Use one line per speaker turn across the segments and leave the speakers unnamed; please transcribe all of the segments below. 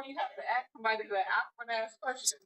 you have to ask somebody that awkward ass question.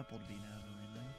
couple to beat out or anything.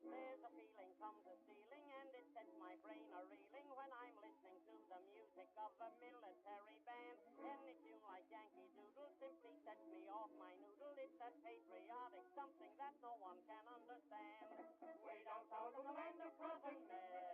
There's a feeling from the ceiling and it sets my brain a-reeling when I'm listening to the music of a military band. Any tune like Yankee Doodle simply sets me off my noodle. It's that patriotic something that no one can understand. Way down south in the land of cotton melody.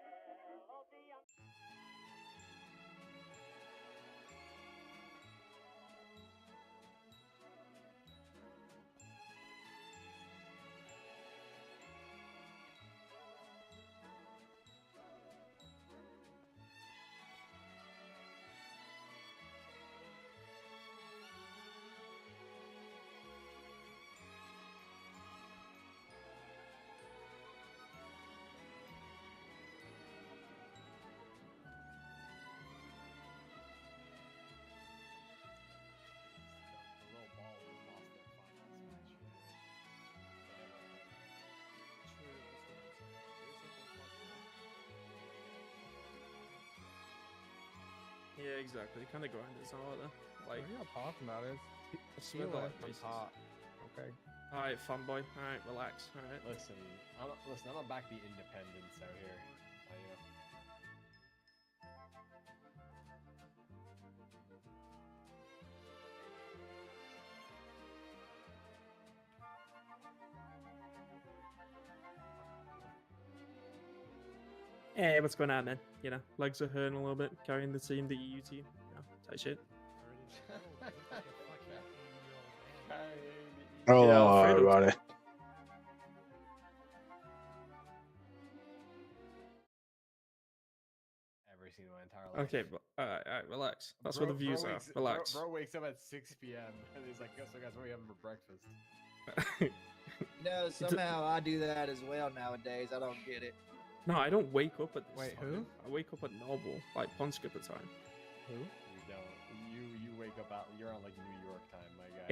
Yeah, exactly. Kind of grind is harder. Like,
What are you talking about? It's
swear
feel
by
like
basis.
hot. Okay.
All right, fun boy. All right, relax. All right.
Listen, I'm not back the independence out here.
Hey, what's going on, man? You know, legs are hurting a little bit, carrying the team, the EU team. You know, tight shit.
Hello, everybody.
Ever seen my entire life.
Okay, but all right, relax. That's what the views are. Relax.
Bro wakes up at 6 p.m. and he's like, "So guys, what are we having for breakfast?"
No, somehow I do that as well nowadays. I don't get it.
No, I don't wake up at this
Wait,
time.
who?
I wake up at normal, like punch skipper time.
Who?
You don't. You wake up out. You're on like New York time, my guy.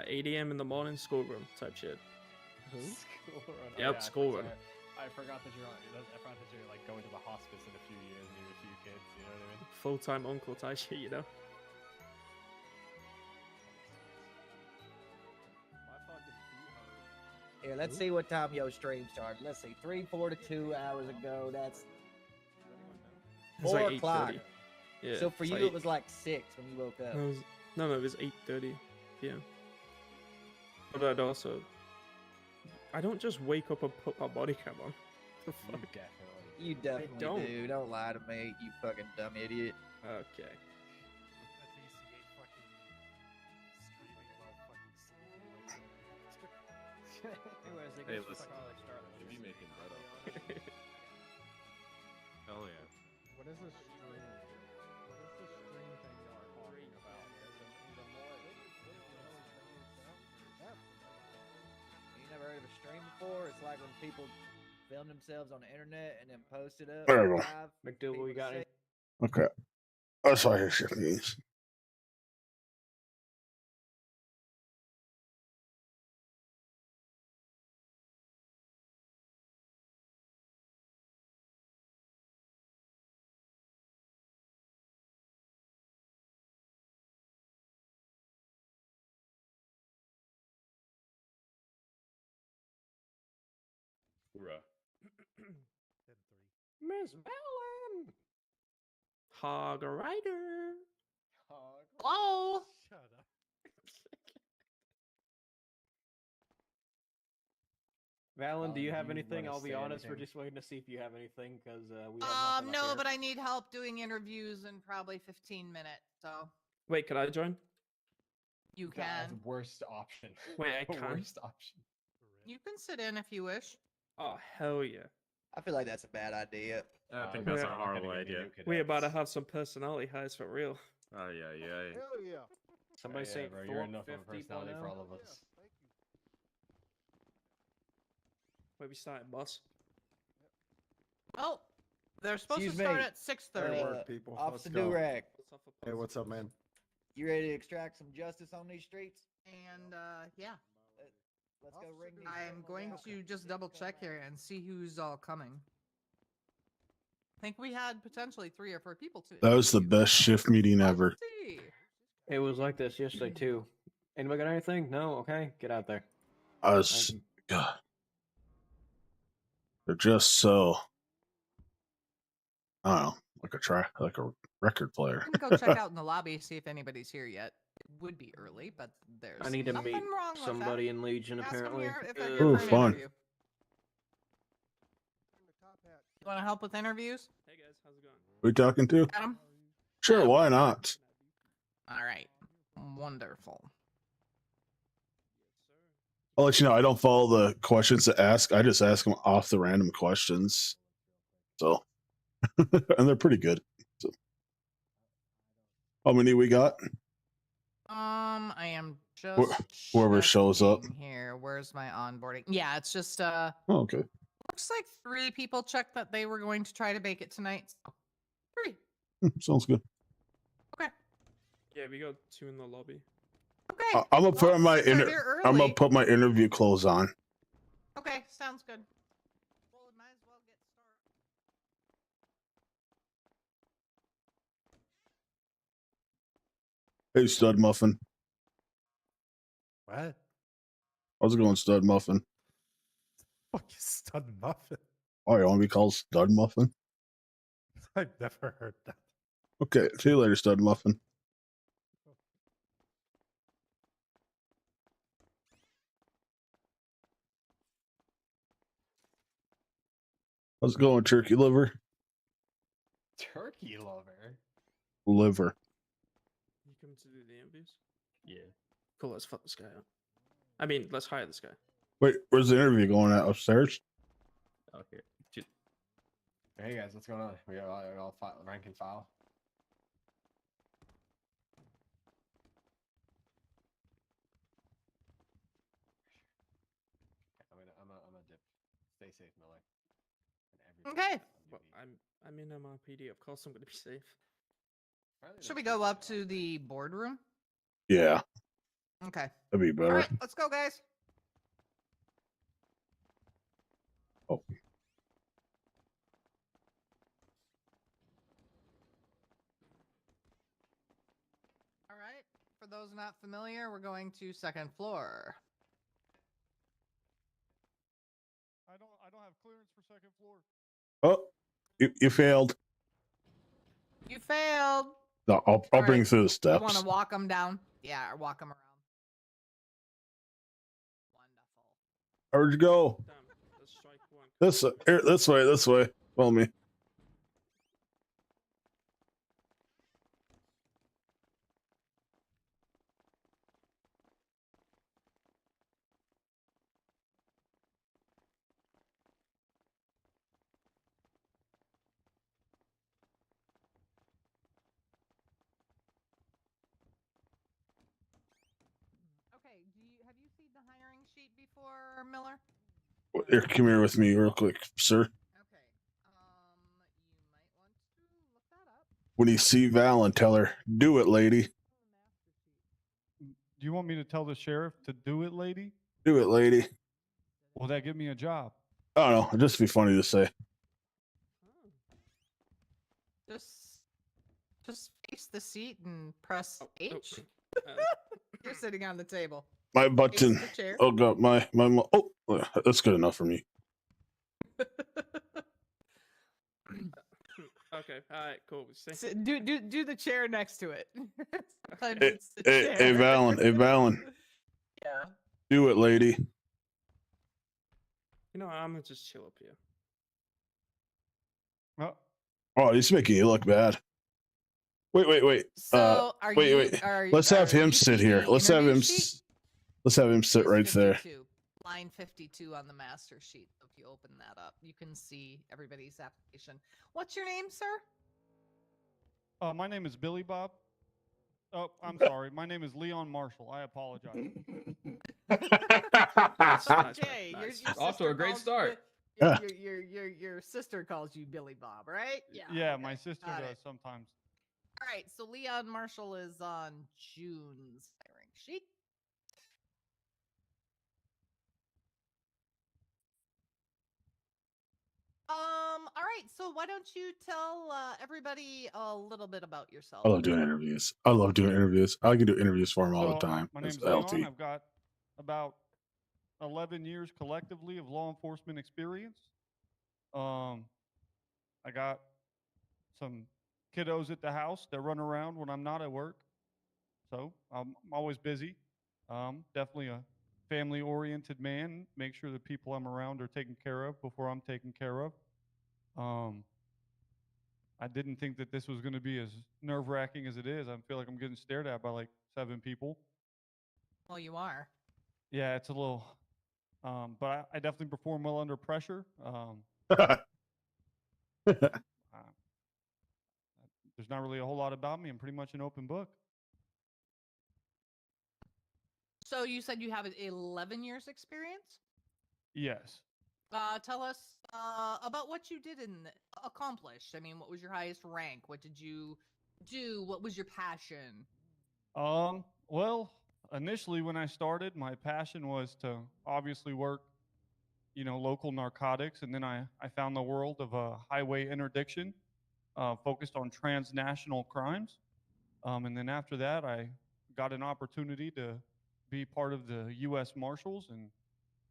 8 a.m. in the morning, schoolroom type shit.
Who?
School run.
Yep, school run.
I forgot that you're on. I forgot that you're like going to the hospice in a few years and you have a few kids. You know what I mean?
Full-time uncle type shit, you know.
My fucking feet hurt.
Here, let's see what time your stream started. Let's see, 3, 4 to 2 hours ago. That's
It's
4
like
o'clock.
8:30. Yeah.
So for
it's
you,
like
it was like 6 when you woke up.
No, it was 8:30 p.m. But I'd also, I don't just wake up and put my body cam on. The
You
fuck?
definitely.
You definitely
don't.
do. Don't lie to me, you fucking dumb idiot.
Okay.
Hey, listen. You be making bread up. Hell yeah.
What is this stream? What is this stream thing y'all are talking about?
You never heard of a stream before? It's like when people film themselves on the internet and then post it up.
There we go.
live,
McDougal,
people
you got
to
it?
see.
Okay. That's why his shit is.
Hoorah.
Miss Bellin!
Hog Rider.
Hog.
Hello.
Shut up.
Valen, do you have
do you
anything?
wanna
I'll be
say
honest, we're
anything?
just waiting to see if you have anything because we have nothing up
No,
here.
but I need help doing interviews in probably 15 minutes, so
Wait, can I join?
you
The
can.
worst option.
Wait, I
The
can.
worst option.
You can sit in if you wish.
Oh, hell yeah.
I feel like that's a bad idea.
I think that's a
Yeah.
horrible idea.
We're about to have some personality highs for real.
Oh yeah, yeah.
Hell yeah.
Somebody say
bro,
Thorpe
you're enough of a
50
personality for
now.
all of us.
Thank you.
Where we starting, boss?
Well, they're supposed
Excuse
to start
me.
at 6:30.
Uh,
people.
Officer Durag,
What's up,
Hey, what's up, man?
you ready to extract some justice on these streets?
And yeah,
Let's go ring these
I'm
criminals
going
out.
to just double check here and see who's all coming. I think we had potentially 3 or 4 people to.
That was the
interview.
best shift meeting
Let's
ever.
see.
It was like this yesterday too. Anybody got anything? No? Okay, get out there.
I was, God. They're just so, I don't know, like a record player.
I'm gonna go check out in the lobby, see if anybody's here yet. It would be early, but there's
I need to
nothing
meet
wrong with
somebody
that.
in Legion
Ask 'em
apparently.
here if they're
Ugh.
here
Ooh,
for an
fun.
interview. You want to help with interviews?
Hey guys, how's it going?
Who you talking to?
Adam?
Sure, why not?
All right. Wonderful.
I'll let you know, I don't follow the questions to ask. I just ask them off the random questions. So, and they're pretty good. So, how many we got?
I am just
whoever shows up.
checking here. Where's my onboarding? Yeah, it's just
Oh, okay.
looks like 3 people checked that they were going to try to make it tonight. So, 3.
Sounds good.
Okay.
Yeah, we got 2 in the lobby.
Okay.
I'm gonna put
well,
my
since we're here
I'm gonna
early-
put my interview clothes on.
Okay, sounds good. Well, we might as well get started.
Hey, Stud Muffin.
What?
How's it going, Stud Muffin?
Fuck you, Stud Muffin.
Oh, you want to be called Stud Muffin?
I've never heard that.
Okay, see you later, Stud Muffin. How's it going, turkey liver?
Turkey lover.
Liver.
You come to do the interviews?
Yeah.
Cool, let's fuck this guy up. I mean, let's hire this guy.
Wait, where's the interview going at? Upstairs?
Okay. Hey guys, what's going on? We got all rank and file. I'm a dip. Stay safe, Miller. And everybody
Okay.
on
Well,
duty.
I'm in MRPD. Of course, I'm gonna be safe.
Apparently
Should
there's
we go up
people
to the boardroom?
Yeah,
Okay.
that'd be
All
better.
right, let's go, guys.
Oh.
All right. For those not familiar, we're going to 2nd floor.
I don't have clearance for 2nd floor.
Oh, you failed.
You failed.
No, I'll
All
bring
right.
through the
You
steps.
want to walk them down? Yeah, or walk them around. Wonderful.
Where'd you go?
Damn, let's strike 1.
This way, this way. Follow me.
Okay. Have you seen the hiring sheet before, Miller?
Here, come here with me real quick, sir.
Okay. You might want to look that up.
When you see Val and tell her, do it, lady.
Do you want me to tell the sheriff to do it, lady?
Do it, lady.
Will that give me a job?
I don't know. It'd just be funny to say.
Just face the seat and press H.
Uh,
You're sitting on the table.
My
Face
button.
the chair.
Oh god, oh, that's good enough for me.
okay, alright, cool.
Do the chair next to it. Sometimes
Hey,
it's the chair.
hey, Valen.
Yeah.
Do it, lady.
You know, I'm gonna just chill up here.
Well,
Oh, he's making you look bad. Wait.
So are you?
Wait.
Are,
Let's have
are
him
you
sit
see
here.
the
Let's have
interview
him.
sheet?
Let's have him sit
Here's
right there.
52, line 52 on the master sheet. If you open that up, you can see everybody's application. What's your name, sir?
my name is Billy Bob. Oh, I'm sorry. My name is Leon Marshall. I apologize.
Okay,
nice.
Your
Off to a
sister
great
calls
start.
Your sister calls you Billy Bob, right?
Yeah,
okay,
my sister
got
does
it.
sometimes.
All right, so Leon Marshall is on June's hiring sheet. All right, so why don't you tell everybody a little bit about yourself?
I love doing interviews. I can do interviews for him all the time.
My
As
name's Leon.
LT.
I've got about 11 years collectively of law enforcement experience. I got some kiddos at the house that run around when I'm not at work. So I'm always busy. Definitely a family oriented man. Make sure the people I'm around are taken care of before I'm taken care of. I didn't think that this was going to be as nerve wracking as it is. I feel like I'm getting stared at by like 7 people.
Well, you are.
Yeah, it's a little, but I definitely perform well under pressure. There's not really a whole lot about me. I'm pretty much an open book.
So you said you have 11 years experience?
Yes.
Tell us about what you did and accomplished. I mean, what was your highest rank? What did you do? What was your passion?
Well, initially when I started, my passion was to obviously work, local narcotics, and then I found the world of highway interdiction, focused on transnational crimes. And then after that, I got an opportunity to be part of the U.S. Marshals,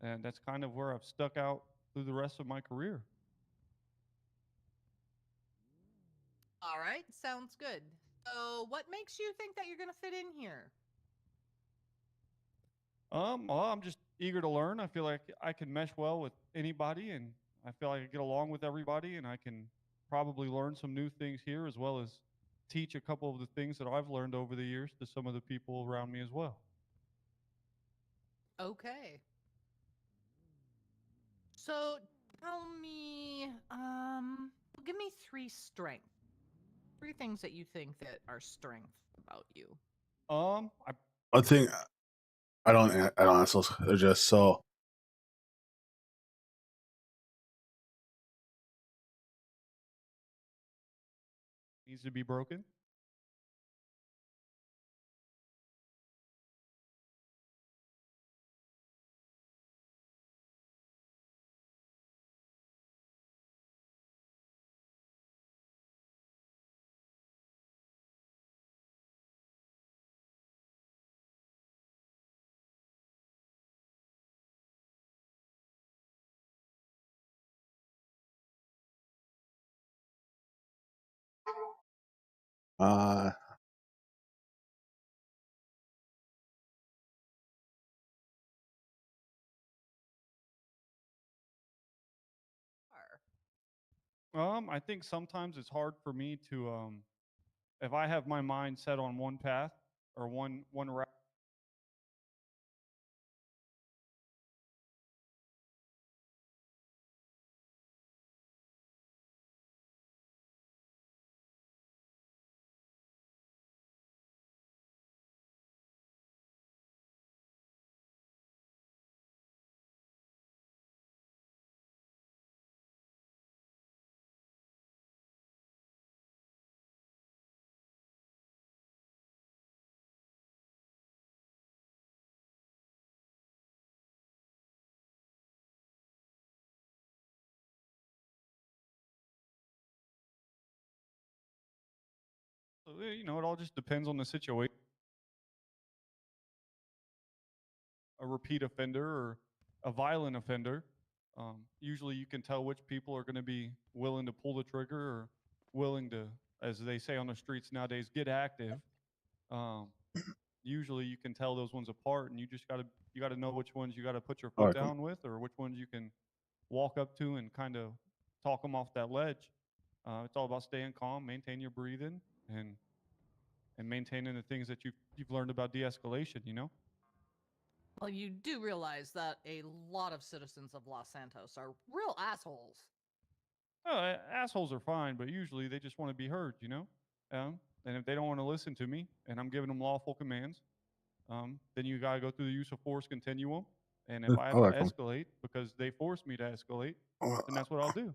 and that's kind of where I've stuck out through the rest of my career.
All right, sounds good. So, what makes you think that you're going to fit in here?
Well, I'm just eager to learn. I feel like I can mesh well with anybody, and I feel like I get along with everybody, and I can probably learn some new things here, as well as teach a couple of the things that I've learned over the years to some of the people around me as well.
Okay. So, tell me, give me 3 strengths. 3 things that you think that are strengths about you.
I think I don't answer. They're just so.
Needs to be broken.
Uh,
I think sometimes it's hard for me to, if I have my mind set on one path or one route. So, it all just depends on the situation. A repeat offender or a violent offender, usually you can tell which people are going to be willing to pull the trigger or willing to, as they say on the streets nowadays, get active. Usually you can tell those ones apart, and you got to know which ones you got to put your foot
like
down with, or which ones you can walk up to and kind of talk them off that ledge. It's all about staying calm, maintain your breathing, and maintaining the things that you've learned about de-escalation. You know.
Well, you do realize that a lot of citizens of Los Santos are real assholes.
Oh, assholes are fine, but usually they just want to be heard. You know. And if they don't want to listen to me, and I'm giving them lawful commands, then you got to go through the use of force continuum. And if I
I
have to
like 'em.
escalate because they force me to escalate,
Oh,
then that's what I'll do.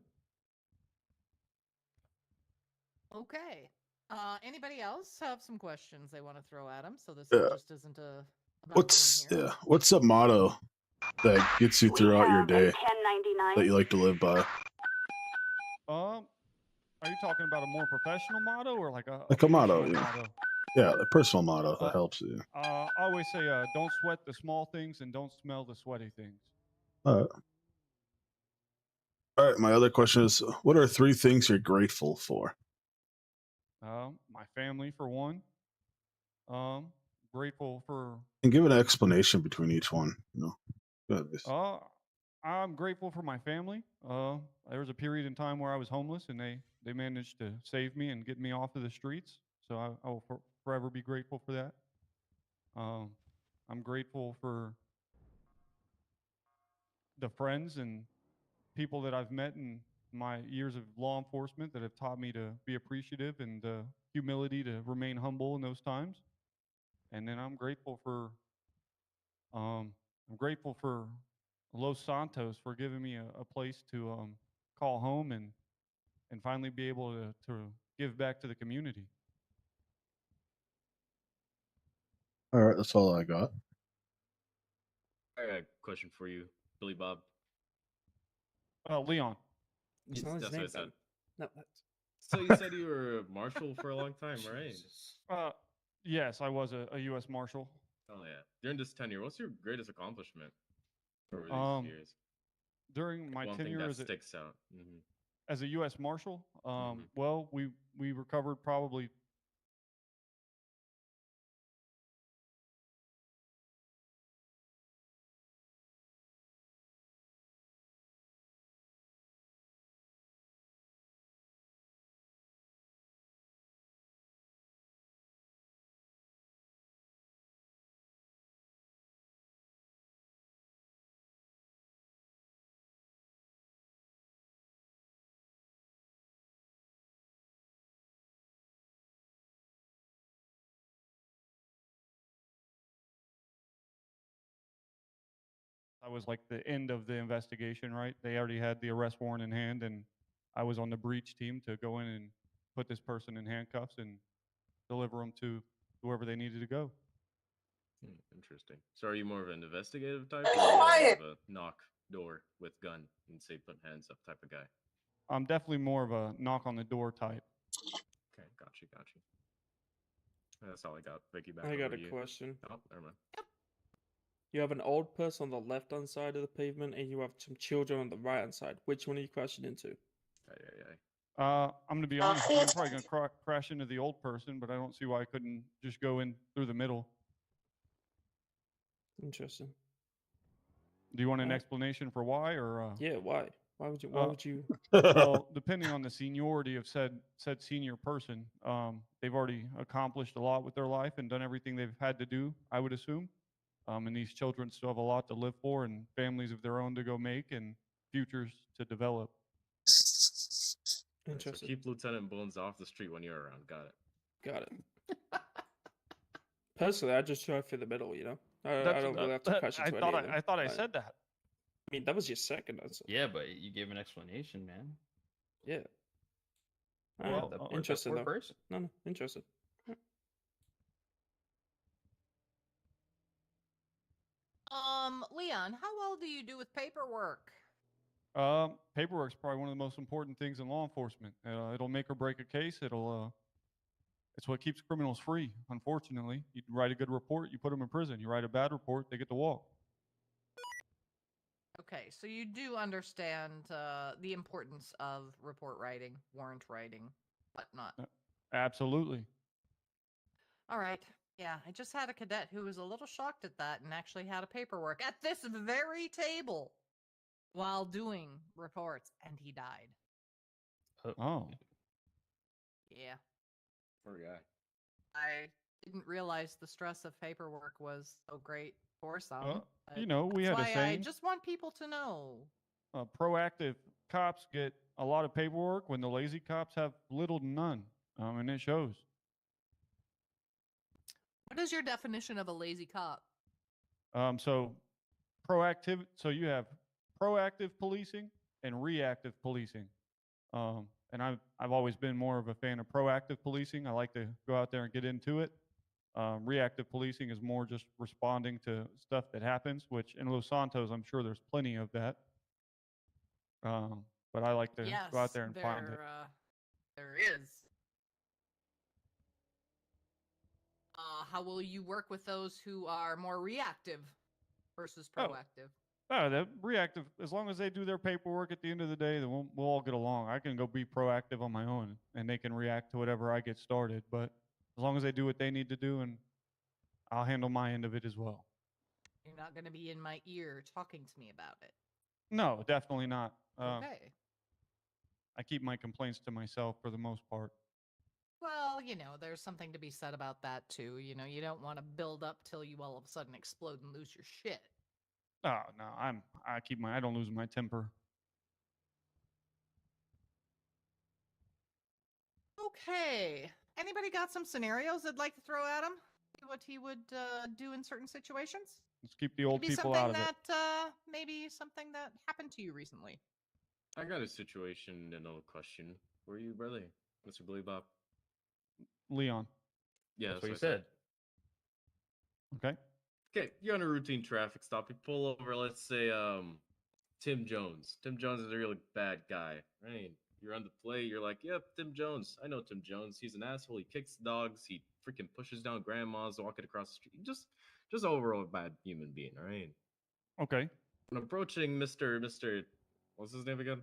Okay. Anybody else have some questions they want to throw at him? So this
Yeah.
just isn't a about me here.
What's the motto that gets you throughout your day that you like to live by?
Are you talking about a more professional motto or like a
motto?
personal
Yeah,
motto?
yeah, the personal motto that
Uh,
helps you.
I always say, don't sweat the small things and don't smell the sweaty things.
All right. My other question is, what are 3 things you're grateful for?
My family, for one. Grateful for.
And give an explanation between each one. You know.
I'm grateful for my family. There was a period in time where I was homeless, and they managed to save me and get me off of the streets. So I will forever be grateful for that. I'm grateful for the friends and people that I've met in my years of law enforcement that have taught me to be appreciative and the humility to remain humble in those times. And then I'm grateful for Los Santos for giving me a place to call home and finally be able to give back to the community.
All right, that's all I got.
I got a question for you, Billy Bob.
Leon.
That's not his
That's
name,
what I said.
Ben. No, that's...
So you said you were a marshal for a long time, right?
Yes, I was a U.S. Marshal.
Oh yeah. During this tenure, what's your greatest accomplishment over these years?
During my
One
tenure
thing that
as
sticks out.
as a U.S. Marshal, well, we recovered probably. I was like the end of the investigation, right? They already had the arrest warrant in hand, and I was on the breach team to go in and put this person in handcuffs and deliver them to whoever they needed to go.
Interesting. So are you more of an investigative type, or are you more of a knock door with gun and say put hands up type of guy?
I'm definitely more of a knock on the door type.
Okay, got you. That's all I got. Vicky, back
I
over
got
to
a
you.
question.
Oh, never mind.
You have an old person on the left-hand side of the pavement, and you have some children on the right-hand side. Which one are you crashing into?
I'm gonna be honest with you. I'm probably gonna crash into the old person, but I don't see why I couldn't just go in through the middle.
Interesting.
Do you want an explanation for why, or?
Yeah, why? Why would you? Why would you?
Well, depending on the seniority of said senior person, they've already accomplished a lot with their life and done everything they've had to do, I would assume. And these children still have a lot to live for and families of their own to go make and futures to develop.
Interesting.
So keep Lieutenant Bones off the street when you're around. Got it.
Got it. Personally, I just drive through the middle. You know, I don't really have to crash into any of them.
I thought I said that.
I mean, that was your second answer.
Yeah, but you gave an explanation, man.
Yeah.
Well,
interesting though. No, interesting.
Leon, how well do you do with paperwork?
Paperwork's probably one of the most important things in law enforcement. It'll make or break a case. It's what keeps criminals free. Unfortunately, you write a good report, you put them in prison. You write a bad report, they get to walk.
Okay, so you do understand the importance of report writing, warrant writing, whatnot.
Absolutely.
All right. Yeah, I just had a cadet who was a little shocked at that and actually had a paperwork at this very table. while doing reports, and he died.
Oh.
Yeah.
Poor guy.
I didn't realize the stress of paperwork was so great for some.
Well,
but
you know, we
that's
had a
why I
saying.
just want people to know.
Proactive cops get a lot of paperwork when the lazy cops have little to none, and it shows.
What is your definition of a lazy cop?
So proactive. So you have proactive policing and reactive policing. And I've always been more of a fan of proactive policing. I like to go out there and get into it. Reactive policing is more just responding to stuff that happens, which in Los Santos, I'm sure there's plenty of that. But I like to go out there and find it.
There is. How will you work with those who are more reactive versus proactive?
The reactive, as long as they do their paperwork at the end of the day, then we'll all get along. I can go be proactive on my own, and they can react to whatever I get started. But as long as they do what they need to do, and I'll handle my end of it as well.
You're not going to be in my ear talking to me about it.
No, definitely not.
Okay.
I keep my complaints to myself for the most part.
Well, there's something to be said about that too. You don't want to build up till you all of a sudden explode and lose your shit.
Oh no, I don't lose my temper.
Okay. Anybody got some scenarios they'd like to throw at him? See what he would do in certain situations?
Let's keep the old
Maybe
people
something
out of it.
that maybe something that happened to you recently.
I got a situation and a question for you, brother, Mr. Billy Bob.
Leon.
Yeah,
That's what you said.
Okay.
Okay, you're on a routine traffic stop. You pull over, let's say, Tim Jones. Tim Jones is a really bad guy, right? You're on the plate. You're like, yep, Tim Jones. I know Tim Jones. He's an asshole. He kicks dogs. He freaking pushes down grandmas walking across the street. Just overall a bad human being, all right?
Okay.
When approaching Mr. What's his name again?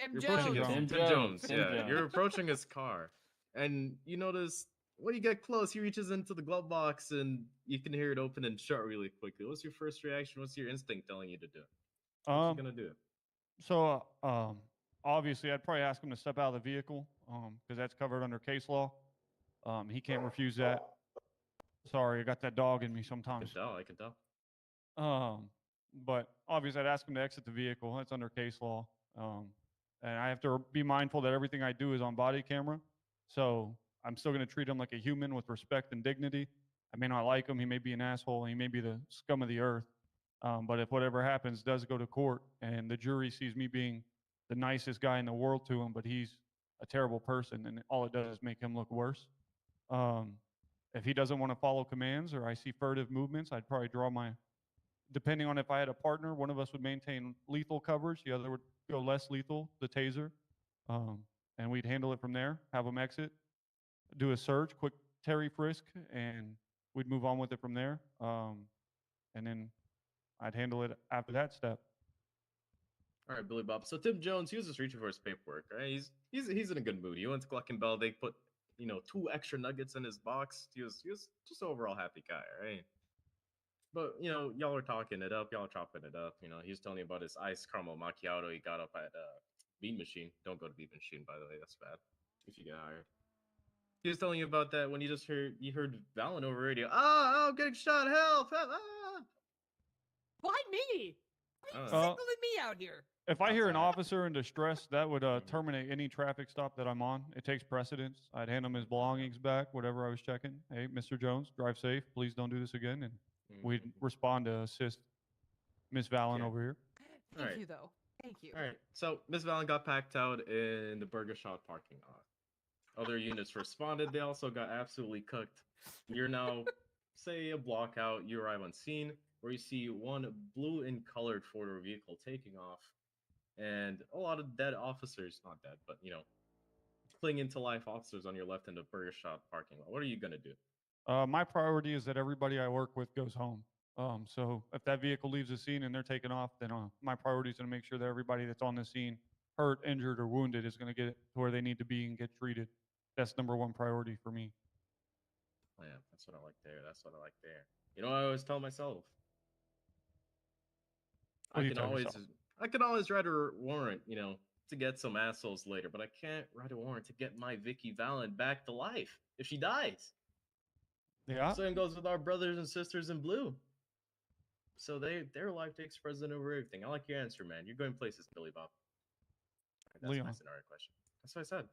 Tim
You're approaching
Jones.
his, Tim Jones. Yeah, you're approaching his car, and you notice when you get close, he reaches into the glove box, and you can hear it open and shut really quickly. What's your first reaction? What's your instinct telling you to do? What's he gonna do?
So, obviously, I'd probably ask him to step out of the vehicle, because that's covered under case law. He can't refuse that. Sorry, I got that dog in me sometimes.
I can tell.
But obviously, I'd ask him to exit the vehicle. That's under case law. And I have to be mindful that everything I do is on body camera. So I'm still going to treat him like a human with respect and dignity. I may not like him. He may be an asshole. He may be the scum of the earth. But if whatever happens does go to court and the jury sees me being the nicest guy in the world to him, but he's a terrible person, and all it does is make him look worse. If he doesn't want to follow commands or I see furtive movements, I'd probably draw depending on if I had a partner, one of us would maintain lethal coverage, the other would go less lethal, the taser, and we'd handle it from there, have them exit, do a search, quick Terry frisk, and we'd move on with it from there. And then I'd handle it after that step.
All right, Billy Bob. So Tim Jones, he was just reaching for his paperwork, right? He's in a good mood. He went to Gluck & Bell. They put 2 extra nuggets in his box. He was just overall happy guy, right? But y'all are talking it up. Y'all are chopping it up. He's telling you about his iced caramel macchiato he got up at Bean Machine. Don't go to Bean Machine, by the way. That's bad. If you get hired. He was telling you about that when you heard Valen over radio. I'm getting shot. Help!
Why me? Why are you singling me out here?
If I hear an officer in distress, that would terminate any traffic stop that I'm on. It takes precedence. I'd hand him his belongings back, whatever I was checking. Hey, Mr. Jones, drive safe. Please don't do this again. And we'd respond to assist Miss Valen over here.
Thank you, though. Thank you.
All right. So Miss Valen got packed out in the Burger Shot parking lot. Other units responded. They also got absolutely cooked. You're now, say, a block out. You arrive on scene where you see one blue and colored four-door vehicle taking off, and a lot of dead officers, not dead, but clinging to life officers on your left in the Burger Shot parking lot. What are you gonna do?
My priority is that everybody I work with goes home. So if that vehicle leaves the scene and they're taken off, then my priority is to make sure that everybody that's on the scene, hurt, injured, or wounded, is going to get to where they need to be and get treated. That's number one priority for me.
Oh, yeah, that's what I like there. That's what I like there. I always tell myself. I I can always write a warrant, to get some assholes later, but I can't write a warrant to get my Vicky Valen back to life if she dies.
Yeah.
Same goes with our brothers and sisters in blue. So their life takes precedent over everything. I like your answer, man. You're going places, Billy Bob. That's my
Leon.
scenario question. That's what I said.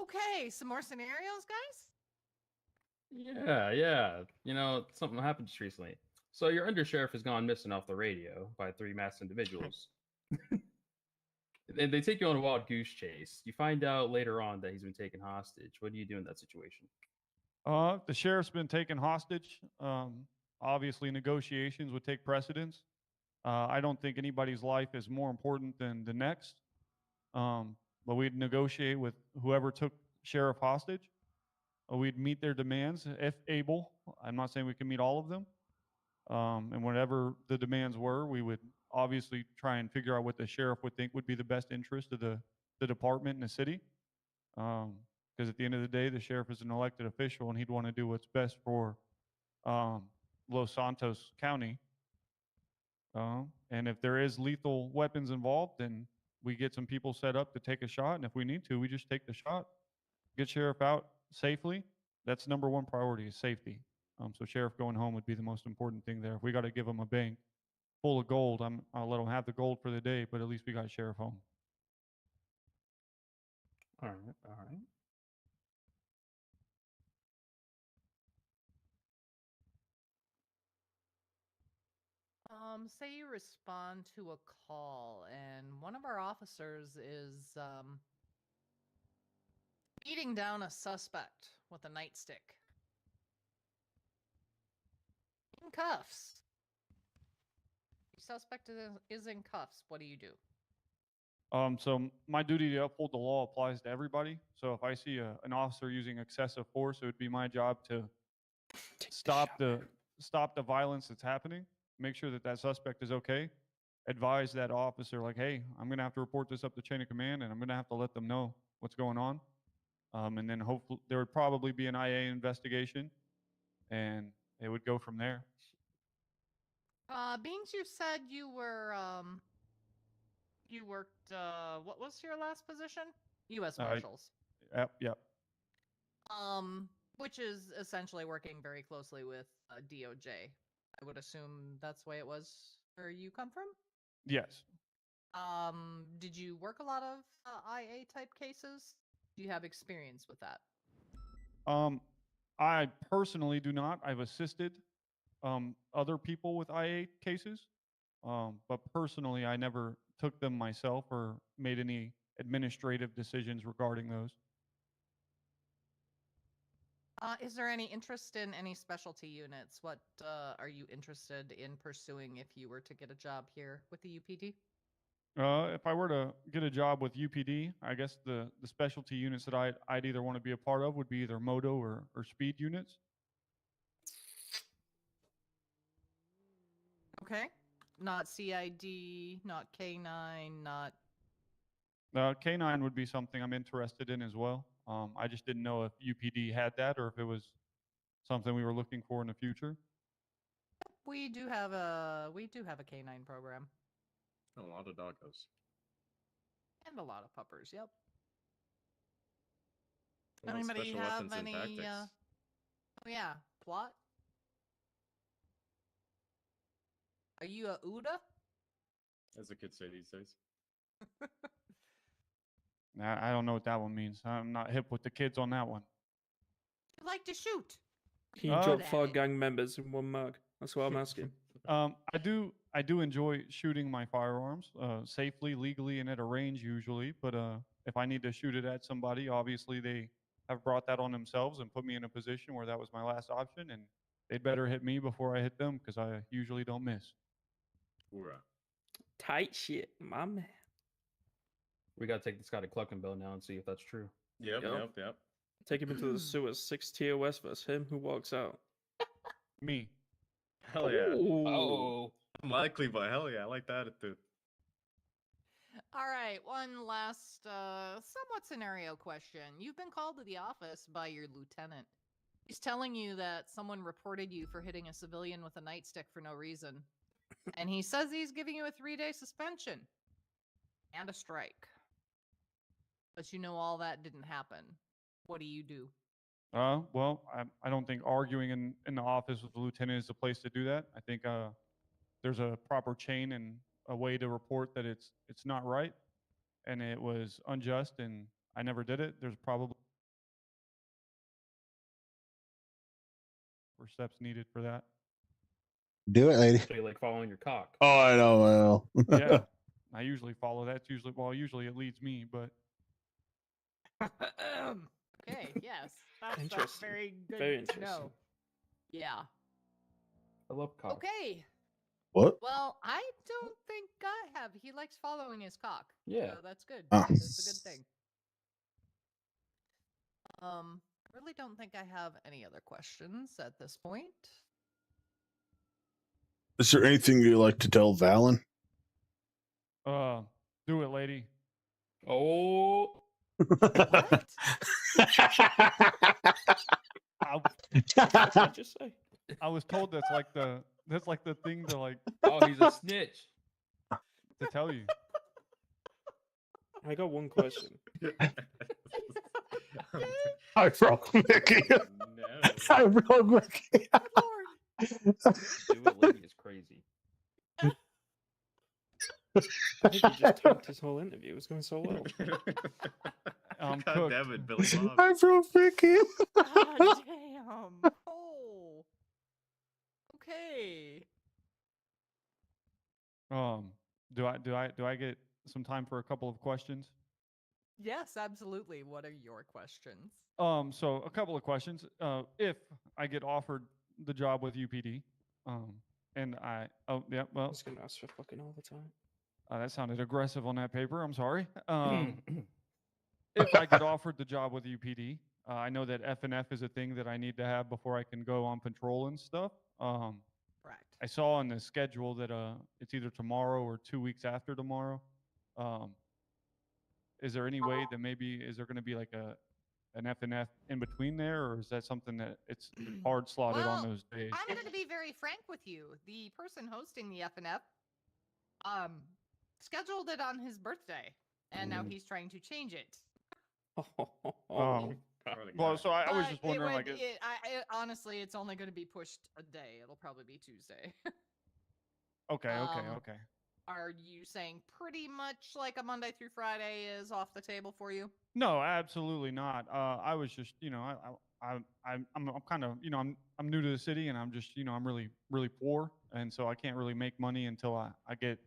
Okay, some more scenarios, guys?
Yeah. Something happened just recently. So your undersheriff has gone missing off the radio by 3 masked individuals. They take you on a wild goose chase. You find out later on that he's been taken hostage. What do you do in that situation?
The sheriff's been taken hostage. Obviously, negotiations would take precedence. I don't think anybody's life is more important than the next. But we'd negotiate with whoever took sheriff hostage. We'd meet their demands if able. I'm not saying we can meet all of them. And whatever the demands were, we would obviously try and figure out what the sheriff would think would be the best interest of the department and the city. Because at the end of the day, the sheriff is an elected official and he'd want to do what's best for Los Santos County. And if there is lethal weapons involved, then we get some people set up to take a shot. And if we need to, we just take the shot, get sheriff out safely. That's number one priority is safety. So sheriff going home would be the most important thing there. If we got to give him a bank full of gold, I'll let him have the gold for the day, but at least we got sheriff home.
All right.
Say you respond to a call and one of our officers is beating down a suspect with a nightstick. In cuffs. The suspect is in cuffs. What do you do?
So my duty to uphold the law applies to everybody. So if I see an officer using excessive force, it would be my job to stop the violence that's happening, make sure that suspect is okay, advise that officer like, hey, I'm going to have to report this up the chain of command and I'm going to have to let them know what's going on. And then hopefully there would probably be an IA investigation and it would go from there.
Beans, you said you worked, what was your last position? U.S. Marshals.
Yep.
Which is essentially working very closely with DOJ. I would assume that's the way it was where you come from?
Yes.
Did you work a lot of IA type cases? Do you have experience with that?
I personally do not. I've assisted other people with IA cases, but personally, I never took them myself or made any administrative decisions regarding those.
Is there any interest in any specialty units? What are you interested in pursuing if you were to get a job here with the UPD?
If I were to get a job with UPD, I guess the specialty units that I'd either want to be a part of would be either moto or speed units.
Okay. Not CID, not K9, not...
K9 would be something I'm interested in as well. I just didn't know if UPD had that or if it was something we were looking for in the future.
We do have a K9 program.
A lot of doggos.
And a lot of puppers, yep.
What about
Anybody
special
have
weapons and
any
tactics?
Oh yeah, plot? Are you a UDA?
As the kids say these days.
I don't know what that one means. I'm not hip with the kids on that one.
You like to shoot.
Can you drop 4 gang members in one mug? That's what I'm asking.
I do enjoy shooting my firearms safely, legally, and at a range usually. But if I need to shoot it at somebody, obviously they have brought that on themselves and put me in a position where that was my last option, and they'd better hit me before I hit them because I usually don't miss.
Hoorah.
Tight shit, my man.
We gotta take this guy to Cluckenbill now and see if that's true.
Yep.
Take him into the sewers, 6 tier west versus him who walks out.
Me.
Hell yeah.
Oh.
Unlikely, but hell yeah, I like that attitude.
All right, one last somewhat scenario question. You've been called to the office by your lieutenant. He's telling you that someone reported you for hitting a civilian with a nightstick for no reason. And he says he's giving you a 3-day suspension and a strike. But you know all that didn't happen. What do you do?
Well, I don't think arguing in the office with the lieutenant is the place to do that. I think there's a proper chain and a way to report that it's not right, and it was unjust, and I never did it. There's probably steps needed for that.
Do it, lady.
So you like following your cock.
Oh, I know. Well.
Yeah, I usually follow that. It's usually it leads me, but
Okay, yes. That's
Interesting.
very good
Very
to
interesting.
know. Yeah.
I love cock.
Okay.
What?
Well, I don't think I have. He likes following his cock.
Yeah.
So that's good.
Ah.
That's a good thing. I really don't think I have any other questions at this point.
Is there anything you'd like to tell Valen?
do it, lady.
Oh.
What?
What did I just say?
I was told that's like the thing to like
Oh, he's a snitch.
to tell you.
I got one question.
I broke Mickey.
No.
I broke Mickey.
Do it, lady is crazy.
I think he just tanked his whole interview. It was going so well.
I'm
God
cooked.
damn it, Billy Bob.
I broke Mickey.
God damn. Oh. Okay.
Do I get some time for a couple of questions?
Yes, absolutely. What are your questions?
So a couple of questions. If I get offered the job with UPD, and I
I
well,
was going to ask for fucking all the time.
that sounded aggressive on that paper. I'm sorry. If I get offered the job with UPD, I know that FNF is a thing that I need to have before I can go on patrol and stuff.
Correct.
I saw on the schedule that it's either tomorrow or 2 weeks after tomorrow. Is there any way that maybe is there going to be like an FNF in between there, or is that something that it's hard slotted on
Well,
those days?
I'm going to be very frank with you. The person hosting the FNF scheduled it on his birthday, and now he's trying to change it.
Well, so I was just wondering, like,
honestly, it's only going to be pushed a day. It'll probably be Tuesday.
okay.
Are you saying pretty much like a Monday through Friday is off the table for you?
No, absolutely not. I was just, I'm kind of, I'm new to the city, and I'm just, I'm really poor, and so I can't really make money until I get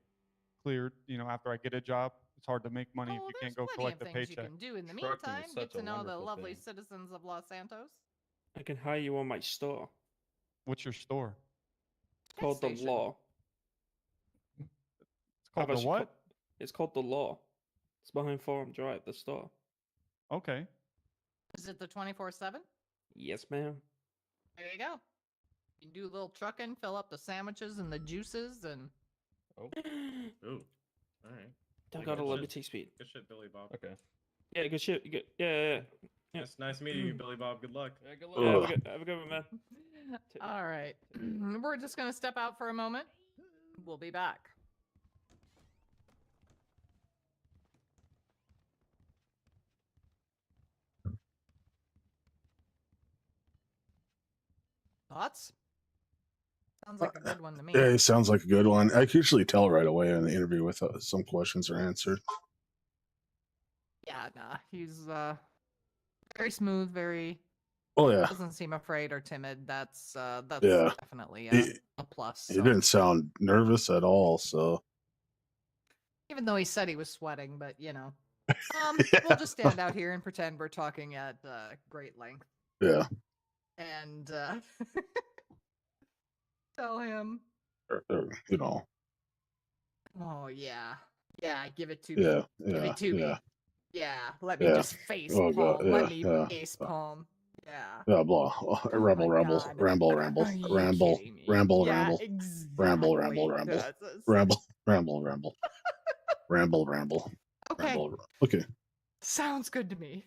cleared. After I get a job, it's hard to make money if you can't go collect a
plenty of things
paycheck.
you can do in the
Trucking is
meantime. Get
such a
to know the
wonderful
lovely
thing.
citizens of Los Santos.
I can hire you on my store.
What's your store?
It's called The
station.
Law.
It's called
I've
the
actually
what?
It's called The Law. It's behind Forum Drive, the store.
Okay.
Is it the 24/7?
Yes, ma'am.
There you go. You can do a little trucking, fill up the sandwiches and the juices, and
Oh.
Ooh. All right.
I
Like
got a
good shit.
Liberty Speed.
Good shit, Billy Bob.
Okay.
Yeah, good shit. Good. Yeah. Yeah.
It's nice meeting you, Billy Bob. Good luck.
Yeah, good
Yeah,
luck.
have a good one, man.
all right. We're just going to step out for a moment. We'll be back. Thoughts? Sounds like a good one to me.
Yeah, it sounds like a good one. I can usually tell right away in the interview with some questions are answered.
Yeah, nah. He's very smooth, very
Oh yeah,
doesn't seem afraid or timid. That's
Yeah.
definitely
He-
a plus.
he
so.
didn't sound nervous at all. So
Even though he said he was sweating, but
Yeah.
we'll just stand out here and pretend we're talking at great length
yeah,
and tell him,
you know,
oh yeah, give it to me,
yeah,
give
yeah,
it to me,
yeah,
yeah, let me
Yeah.
just face
Oh,
palm,
God,
let
yeah,
me
yeah.
face palm, yeah.
yeah. Blah. Ramble,
my
ramble,
God.
ramble, ramble,
Are you
ramble,
kidding me?
ramble,
Yeah,
ramble,
exactly.
ramble, ramble, ramble,
That's us.
ramble, ramble, ramble, ramble, ramble,
Okay,
ramble. Okay.
sounds good to me.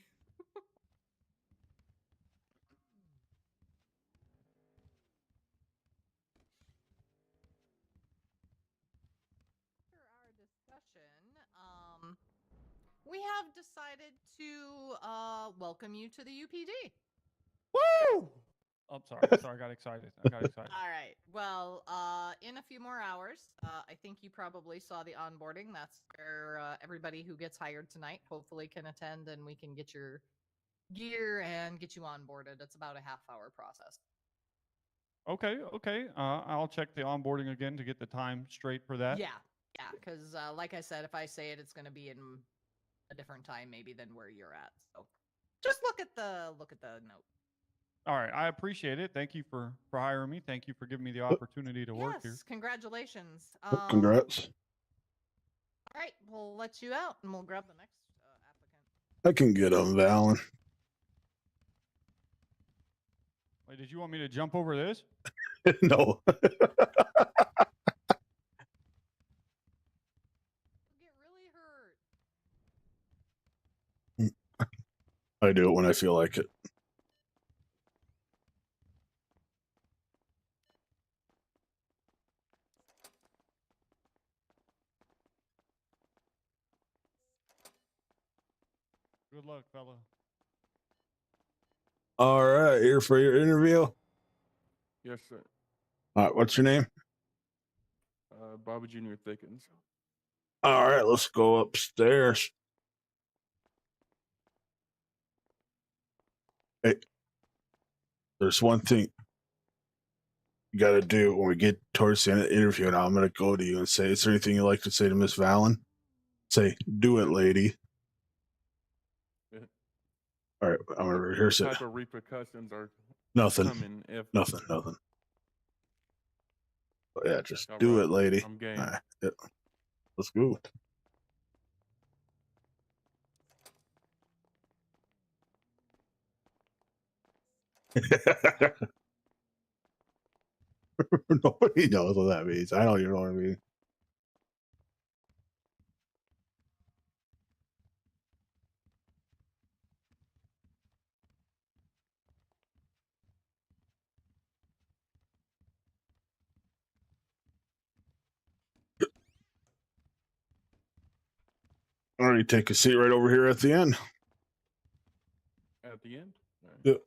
have decided to welcome you to the UPD.
Woo! Oh, sorry. Sorry, I got excited.
All right. Well, in a few more hours, I think you probably saw the onboarding. That's where everybody who gets hired tonight hopefully can attend, and we can get your gear and get you onboarded. It's about a half-hour process.
Okay. I'll check the onboarding again to get the time straight for that.
Yeah, because like I said, if I say it, it's going to be in a different time maybe than where you're at. So just look at the note.
All right. I appreciate it. Thank you for hiring me. Thank you for giving me the opportunity to work here.
Yes, congratulations.
Congrats.
All right, we'll let you out, and we'll grab the next applicant.
I can get him, Valen.
Wait, did you want me to jump over this?
No.
You'll get really hurt.
I do it when I feel like it.
Good luck, fella.
All right, here for your interview.
Yes, sir.
All right, what's your name?
Bobby Jr. Thickens.
All right, let's go upstairs. Hey, there's one thing you got to do when we get towards the end of the interview. Now I'm going to go to you and say, is there anything you'd like to say to Miss Valen? Say, do it, lady.
Yeah.
All right, I'm going to rehearse it.
What type of repercussions are
Nothing.
coming if
Nothing. But yeah, just
all
do
right,
it, lady.
I'm game.
All right, yeah. Let's go. Nobody knows what that means. I don't even know what I mean. All right, take a seat right over here at the end.
At the end? All right.
Yep.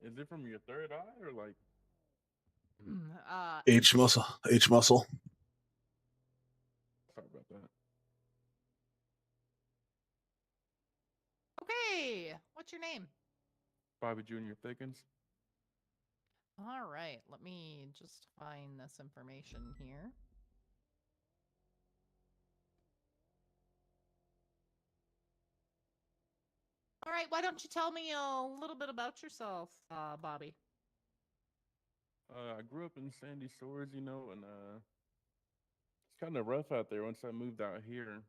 Is it from your third eye or like?
H muscle. H muscle.
Sorry about that.
Okay, what's your name?
Bobby Jr. Thickens.
All right, let me just find this information here. All right, why don't you tell me a little bit about yourself, Bobby?
I grew up in Sandy Shores, you know, and it's kind of rough out there. Once I moved out here,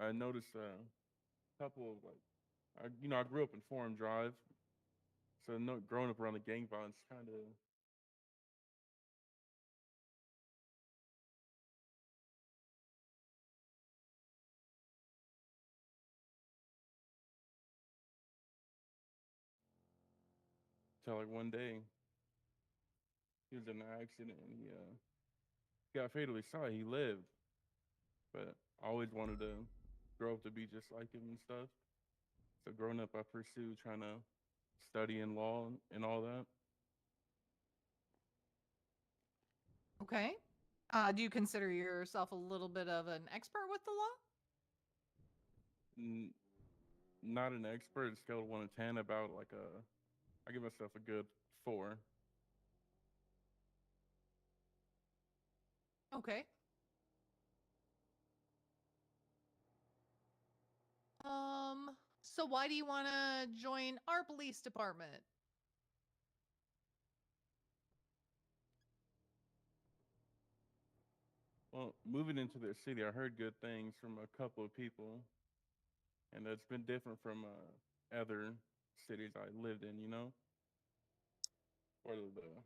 I noticed a couple of I grew up in Forum Drive, so growing up around the gang violence kind of. Till like one day, he was in an accident and he got fatally shot. He lived, but I always wanted to grow up to be just like him and stuff. So growing up, I pursued trying to study in law and all that.
Okay. Do you consider yourself a little bit of an expert with the law?
Not an expert. Scale of 1 to 10, about like I give myself a good 4.
Okay. So why do you want to join our police department?
Well, moving into their city, I heard good things from a couple of people, and it's been different from other cities I lived in. You know, whether the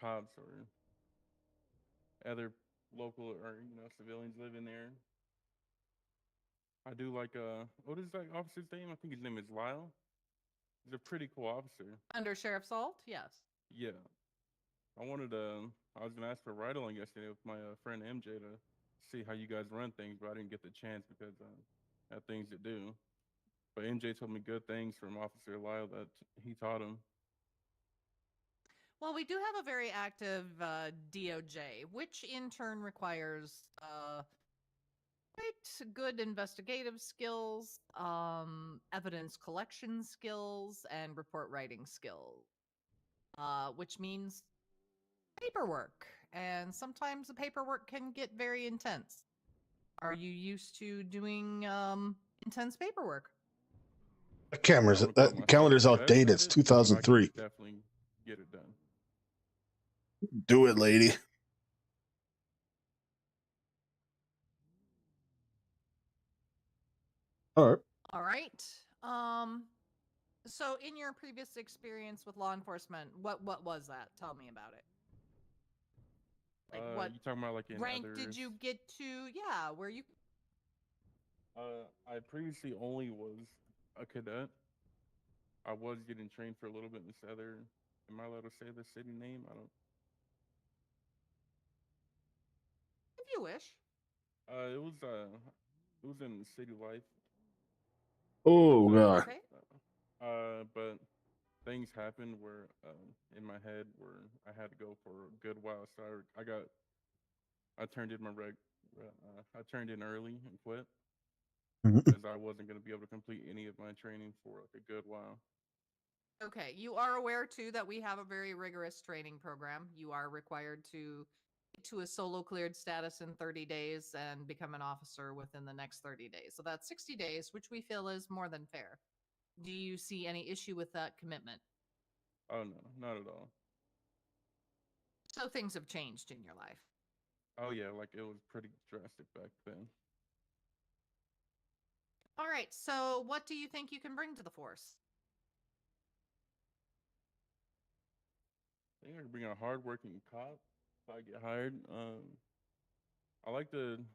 cops or other local or civilians living there. I do like what is that officer's name? I think his name is Lyle. He's a pretty cool officer.
Under Sheriff Salt, yes.
Yeah. I wanted to. I was gonna ask for a ride along yesterday with my friend MJ to see how you guys run things, but I didn't get the chance because I had things to do. But MJ told me good things from Officer Lyle that he taught him.
Well, we do have a very active DOJ, which in turn requires quite good investigative skills, evidence collection skills, and report writing skills, which means paperwork. And sometimes the paperwork can get very intense. Are you used to doing intense paperwork?
That camera's
I wouldn't call
that
myself
calendar's
the best
outdated.
at
It's
it, but I can
2003.
definitely get it done.
Do it, lady. All right.
All right. So in your previous experience with law enforcement, what was that? Tell me about it. Like what
You talking about like in
rank
other?
did you get to? Yeah, where you?
I previously only was a cadet. I was getting trained for a little bit in this other. Am I allowed to say the city name? I don't.
If you wish.
It was in City Life.
Oh god.
Okay.
But things happened where in my head where I had to go for a good while. So I turned in my I turned in early and quit
Mhm.
because I wasn't going to be able to complete any of my training for like a good while.
Okay. You are aware too that we have a very rigorous training program. You are required to get to a solo cleared status in 30 days and become an officer within the next 30 days. So that's 60 days, which we feel is more than fair. Do you see any issue with that commitment?
Oh no, not at all.
So things have changed in your life.
Oh yeah, like it was pretty drastic back then.
All right. So what do you think you can bring to the force?
I think I could bring a hardworking cop if I get hired. I like to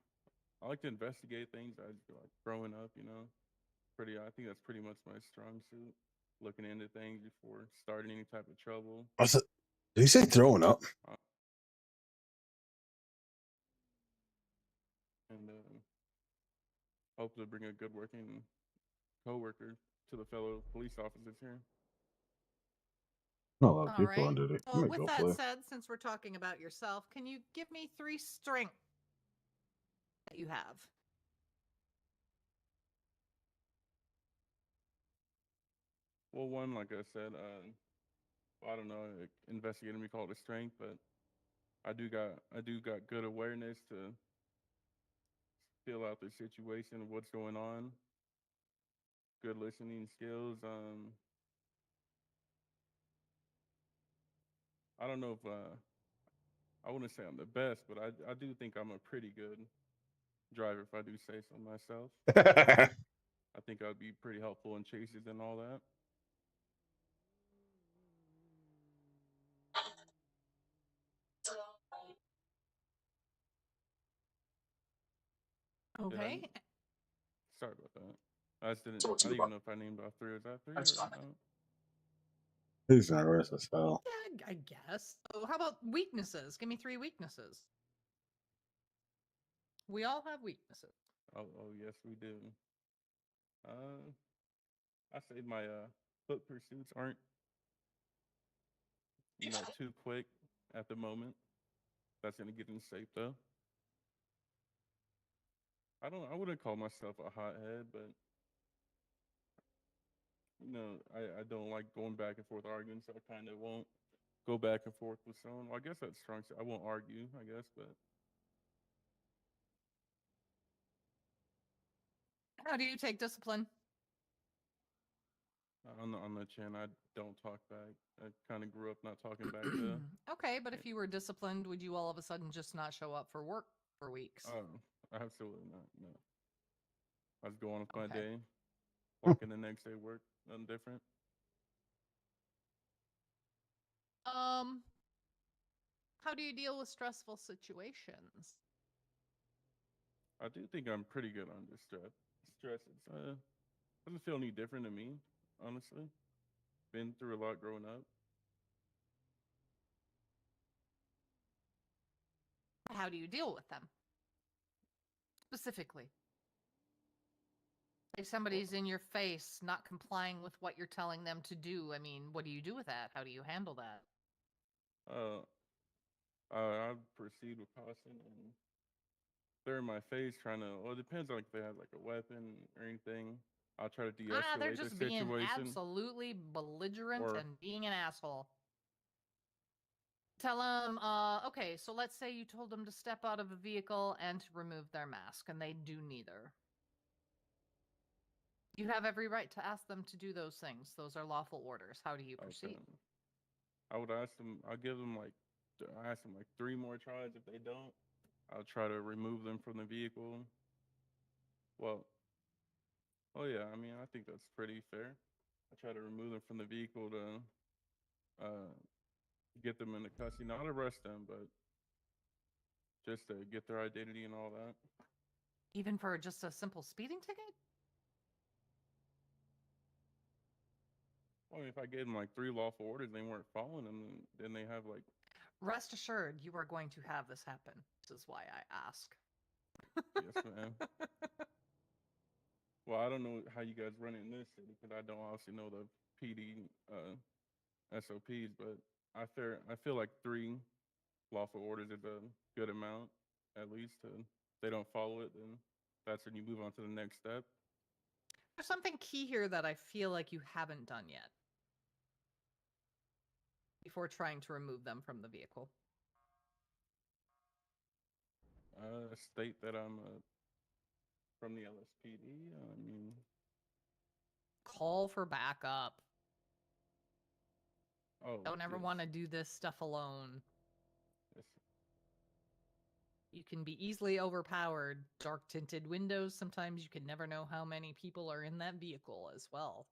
I like to investigate things. I like growing up, you know. I think that's pretty much my strong suit. Looking into things before starting any type of trouble.
What's it? Did he say throwing up?
And hopefully bring a good working coworker to the fellow police officers here.
Not a lot of
All
people
right.
under it.
So with that said, since we're talking about yourself, can you give me 3 strengths that you have?
Well, one, like I said, I don't know, investigating we call it a strength, but I do got good awareness to feel out the situation, what's going on. Good listening skills. I don't know if I wouldn't say I'm the best, but I do think I'm a pretty good driver if I do say so myself. I think I'd be pretty helpful in chases and all that.
Okay.
Sorry about that. I didn't even know if I named off 3. Is that 3 or no?
He's nervous as hell.
Yeah, I guess. So how about weaknesses? Give me 3 weaknesses. We all have weaknesses.
Oh yes, we do. I say my foot pursuits aren't too quick at the moment. That's gonna get in shape though. I wouldn't call myself a hothead, but I don't like going back and forth arguing, so I kind of won't go back and forth with someone. Well, I guess that's strong. I won't argue, I guess, but
How do you take discipline?
on the chin, I don't talk back. I kind of grew up not talking back to.
Okay, but if you were disciplined, would you all of a sudden just not show up for work for weeks?
Oh, absolutely not. No, I was going with my
Okay.
day, walking the next day work, nothing different.
How do you deal with stressful situations?
I do think I'm pretty good under stress. It's doesn't feel any different to me, honestly. Been through a lot growing up.
How do you deal with them? Specifically. If somebody's in your face not complying with what you're telling them to do, I mean, what do you do with that? How do you handle that?
I proceed with caution and they're in my face trying to. Well, it depends on if they have like a weapon or anything. I'll try to de-escalate
They're
the
just being
situation.
absolutely belligerent
Or-
and being an asshole. Tell them, okay, so let's say you told them to step out of a vehicle and to remove their mask, and they do neither. You have every right to ask them to do those things. Those are lawful orders. How do you proceed?
Okay. I would ask them. I'll give them like. I ask them like 3 more tries. If they don't, I'll try to remove them from the vehicle. Well, oh yeah. I mean, I think that's pretty fair. I try to remove them from the vehicle to get them into custody. Not arrest them, but just to get their identity and all that.
Even for just a simple speeding ticket?
Well, if I gave them like 3 lawful orders, they weren't following them, then they have like.
Rest assured, you are going to have this happen. This is why I ask.
Yes, ma'am. Well, I don't know how you guys run it in this city because I don't obviously know the PD SOPs, but I feel like 3 lawful orders is a good amount, at least. If they don't follow it, then that's when you move on to the next step.
There's something key here that I feel like you haven't done yet before trying to remove them from the vehicle.
State that I'm from the LSPD. I mean,
Call for backup.
oh,
Don't ever
yes,
want to do this stuff alone.
yes.
You can be easily overpowered. Dark tinted windows, sometimes you can never know how many people are in that vehicle as well.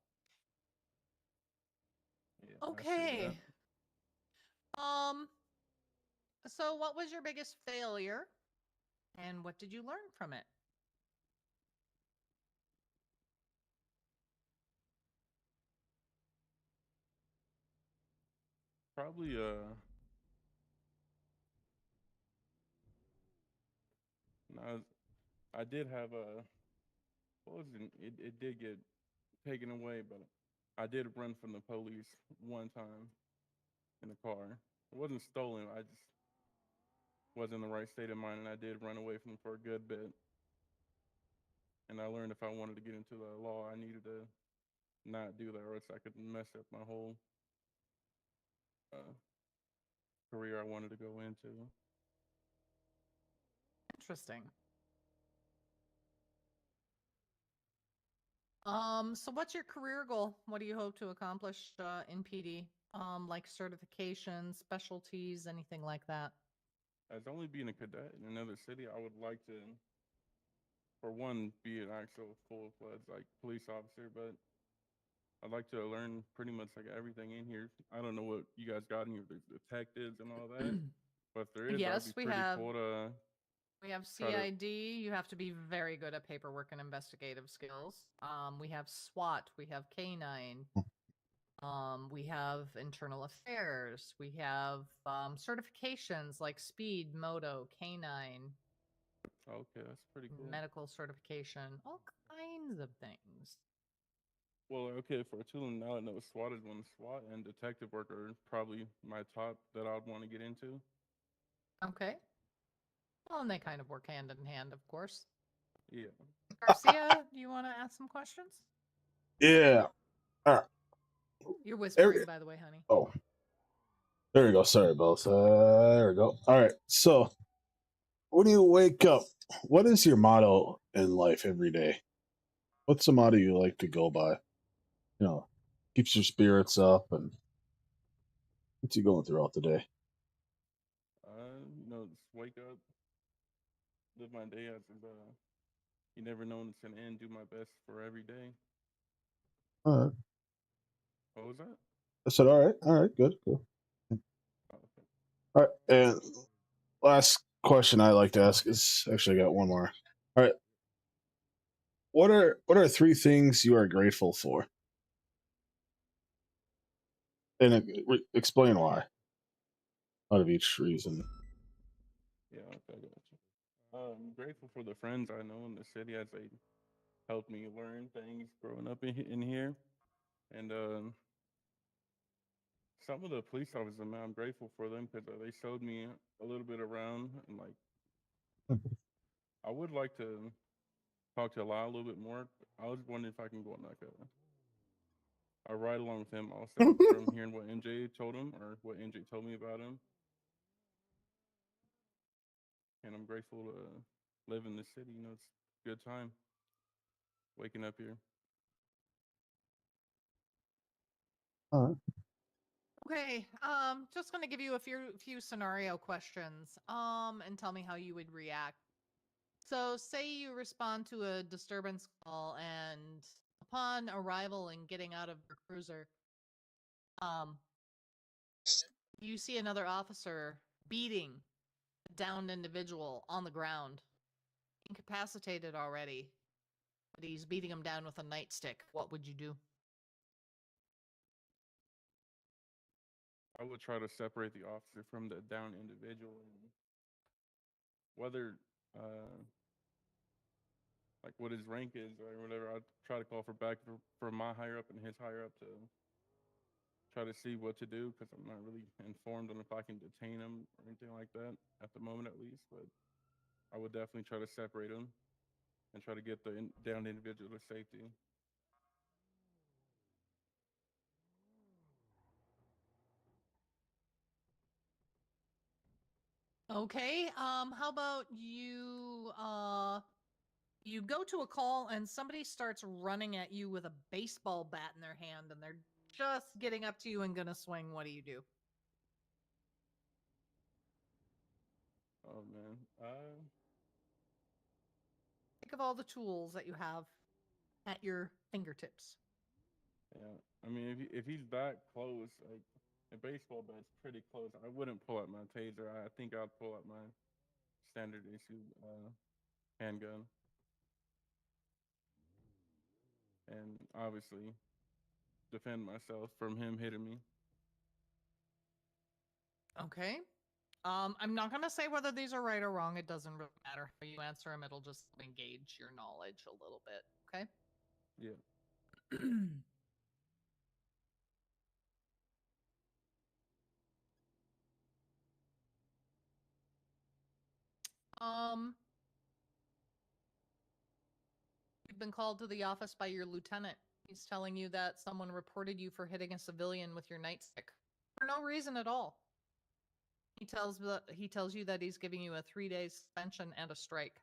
Yeah, I see
Okay.
that.
So what was your biggest failure and what did you learn from it?
Probably no, I did have a what was it did get taken away, but I did run from the police one time in a car. It wasn't stolen. I just wasn't in the right state of mind, and I did run away from them for a good bit. And I learned if I wanted to get into the law, I needed to not do that, or else I could mess up my whole career I wanted to go into.
Interesting. So what's your career goal? What do you hope to accomplish in PD? Like certifications, specialties, anything like that?
As only being a cadet in another city, I would like to, for one, be an actual full-fledged like police officer, but I'd like to learn pretty much like everything in here. I don't know what you guys got in here, the detectives and all that, but if there is,
Yes,
that'd
we
be pretty
have-
cool to.
We have
try to-
CID. You have to be very good at paperwork and investigative skills. We have SWAT. We have K9. We have internal affairs. We have certifications like speed, moto, K9,
Okay, that's pretty cool.
medical certification, all kinds of things.
Well, okay, for a tool now I know SWAT is one. SWAT and detective work are probably my top that I'd want to get into.
Okay. Well, and they kind of work hand in hand, of course.
Yeah.
Garcia, do you want to ask some questions?
Yeah. All right.
You're whispering,
Every-
by the way, honey.
Oh, there we go. Sorry, both. There we go. All right. So, when you wake up, what is your motto in life every day? What's the motto you like to go by? You know, keeps your spirits up and what's you going throughout the day?
Just wake up, live my day as you never know when it's gonna end. Do my best for every day.
All right.
What was that?
I said, all right, good.
Oh, okay.
All right. And last question I like to ask is actually I got one more. All right. What are three things you are grateful for? And explain why. Out of each reason.
Yeah, okay, I got you. I'm grateful for the friends I know in the city as they helped me learn things growing up in here. And some of the police officers, man, I'm grateful for them because they showed me a little bit around. And like, I would like to talk to Lyle a little bit more. I was wondering if I can go on like a ride along with him also from hearing what MJ told him or what MJ told me about him. And I'm grateful to live in this city. You know, it's a good time waking up here.
All right.
Okay, just gonna give you a few scenario questions, and tell me how you would react. So, say you respond to a disturbance call, and upon arrival and getting out of your cruiser, um, you see another officer beating a downed individual on the ground, incapacitated already, but he's beating him down with a nightstick. What would you do?
I would try to separate the officer from the down individual, and whether like what his rank is or whatever. I'd try to call for back for my higher up and his higher up to try to see what to do because I'm not really informed on if I can detain him or anything like that at the moment, at least. But I would definitely try to separate him and try to get the down individual to safety.
Okay, how about you go to a call and somebody starts running at you with a baseball bat in their hand and they're just getting up to you and gonna swing. What do you do?
Oh man,
Think of all the tools that you have at your fingertips.
yeah. I mean, if he's that close, like a baseball bat's pretty close. I wouldn't pull out my taser. I think I'd pull out my standard issue handgun, and obviously defend myself from him hitting me.
Okay. I'm not gonna say whether these are right or wrong. It doesn't really matter how you answer them. It'll just engage your knowledge a little bit. Okay.
Yeah.
um, you've been called to the office by your lieutenant. He's telling you that someone reported you for hitting a civilian with your nightstick for no reason at all. He tells you that he's giving you a 3-day suspension and a strike,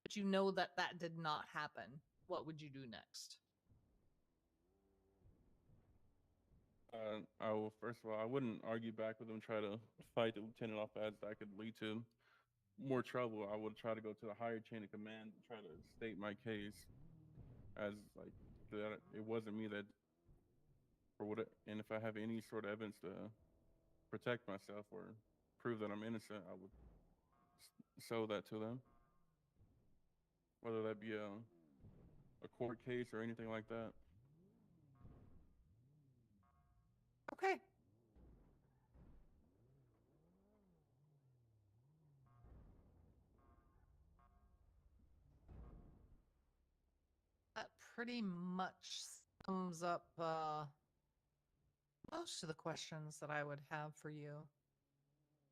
but you know that that did not happen. What would you do next?
I will first of all, I wouldn't argue back with him. Try to fight the lieutenant off as that could lead to more trouble. I would try to go to the higher chain of command and try to state my case as like that it wasn't me that for what. And if I have any sort of evidence to protect myself or prove that I'm innocent, I would show that to them. Whether that be a court case or anything like that.
Okay. That pretty much sums up most of the questions that I would have for you.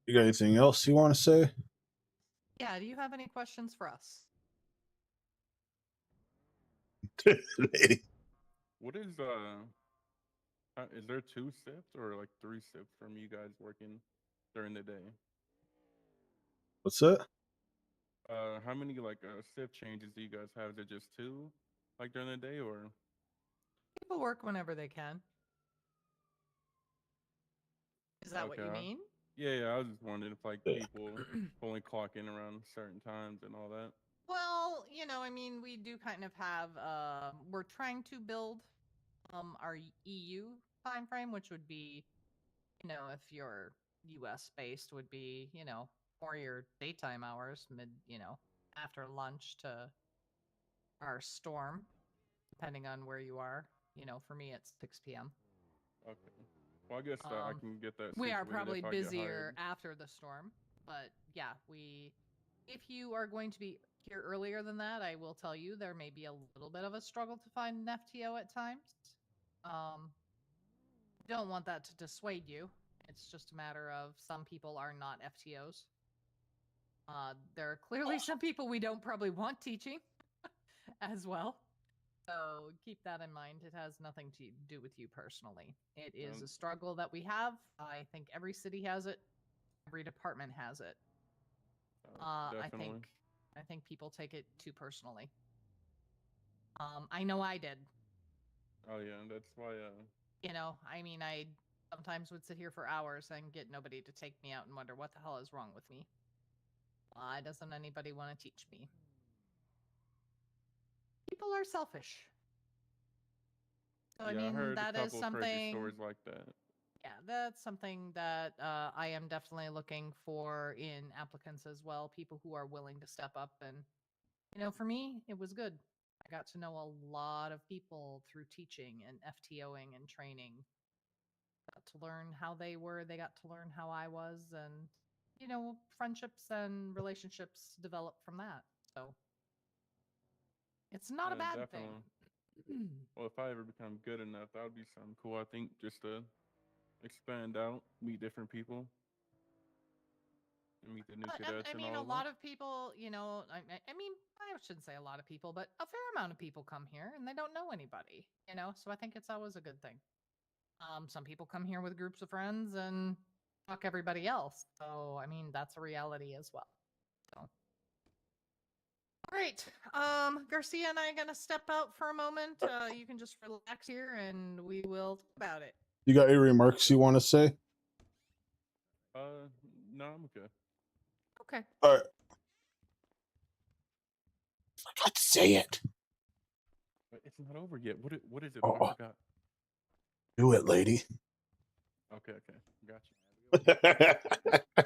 You got anything else you want to say?
Yeah, do you have any questions for us?
What is there 2 shifts or like 3 shifts from you guys working during the day?
What's that?
How many like shift changes do you guys have? Is it just 2, like during the day, or?
People work whenever they can. Is that what
Okay.
you mean?
Yeah, I was just wondering if like
Yeah.
people only clock in around certain times and all that.
Well, I mean, we do kind of have we're trying to build our EU time frame, which would be, if you're US based would be, for your daytime hours, after lunch to our storm, depending on where you are. You know, for me, it's 6 p.m.
Okay. Well, I guess I
Um,
can get that.
We are
situated
probably
if I get
busier
hired.
after the storm, but yeah, if you are going to be here earlier than that, I will tell you there may be a little bit of a struggle to find an FTO at times. Don't want that to dissuade you. It's just a matter of some people are not FTOs. There are clearly some people we don't probably want teaching as well. So keep that in mind. It has nothing to do with you personally. It is a struggle that we have. I think every city has it. Every department has it.
Definitely.
I think people take it too personally. I know I did.
Oh yeah, that's why.
You know, I mean, I sometimes would sit here for hours and get nobody to take me out and wonder what the hell is wrong with me. Why doesn't anybody want to teach me? People are selfish. So,
Yeah,
I mean,
heard
that
a
is
couple of crazy
something.
stories like that.
Yeah, that's something that I am definitely looking for in applicants as well. People who are willing to step up. And, you know, for me, it was good. I got to know a lot of people through teaching and FTOing and training. Got to learn how they were. They got to learn how I was. And, you know, friendships and relationships develop from that. So it's not a bad
Definitely.
thing.
Well, if I ever become good enough, that would be something cool. I think just to expand out, meet different people, and meet the new cadets
I
and
mean,
all
a
of
lot
that.
of people, you know, I mean, I shouldn't say a lot of people, but a fair amount of people come here and they don't know anybody, you know, so I think it's always a good thing. Some people come here with groups of friends and fuck everybody else. So, I mean, that's a reality as well. So. All right. Garcia and I are going to step out for a moment. You can just relax here and we will talk about it.
You got any remarks you want to say?
No, I'm okay.
Okay.
All right. I forgot to say it.
But it's not over yet. What is it?
Oh.
I forgot.
Do it, lady.
Okay, got you.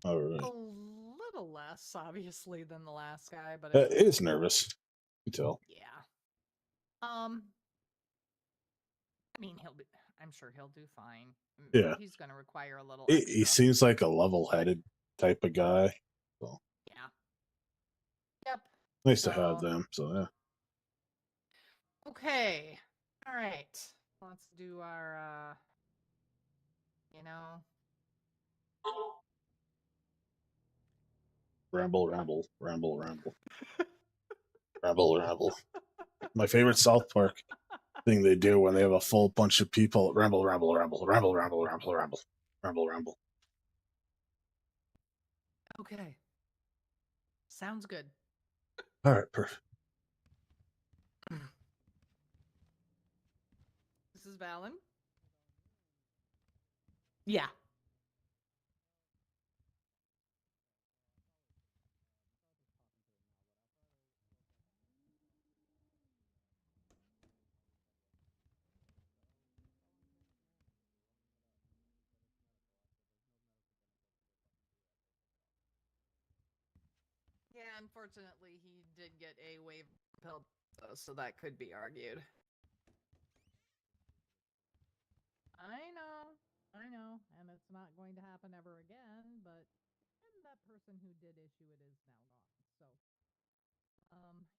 All right.
A little less, obviously, than the last guy, but
It's nervous. You can tell.
yeah. I mean, I'm sure he'll do fine.
Yeah.
He's going to require a little
He
extra.
seems like a level-headed type of guy. So.
Yeah. Yep.
Nice to have them. So yeah.
Okay. All right. Let's do our. You know.
Ramble, ramble, ramble, ramble. Ramble, ramble. My favorite South Park thing they do when they have a full bunch of people. Ramble, ramble, ramble, ramble, ramble, ramble, ramble, ramble, ramble.
Okay. Sounds good.
All right, perfect.
This is Valen. Yeah. Yeah, unfortunately, he did get a wave pill, so that could be argued. I know, and it's not going to happen ever again, but that person who did issue it is now gone. So,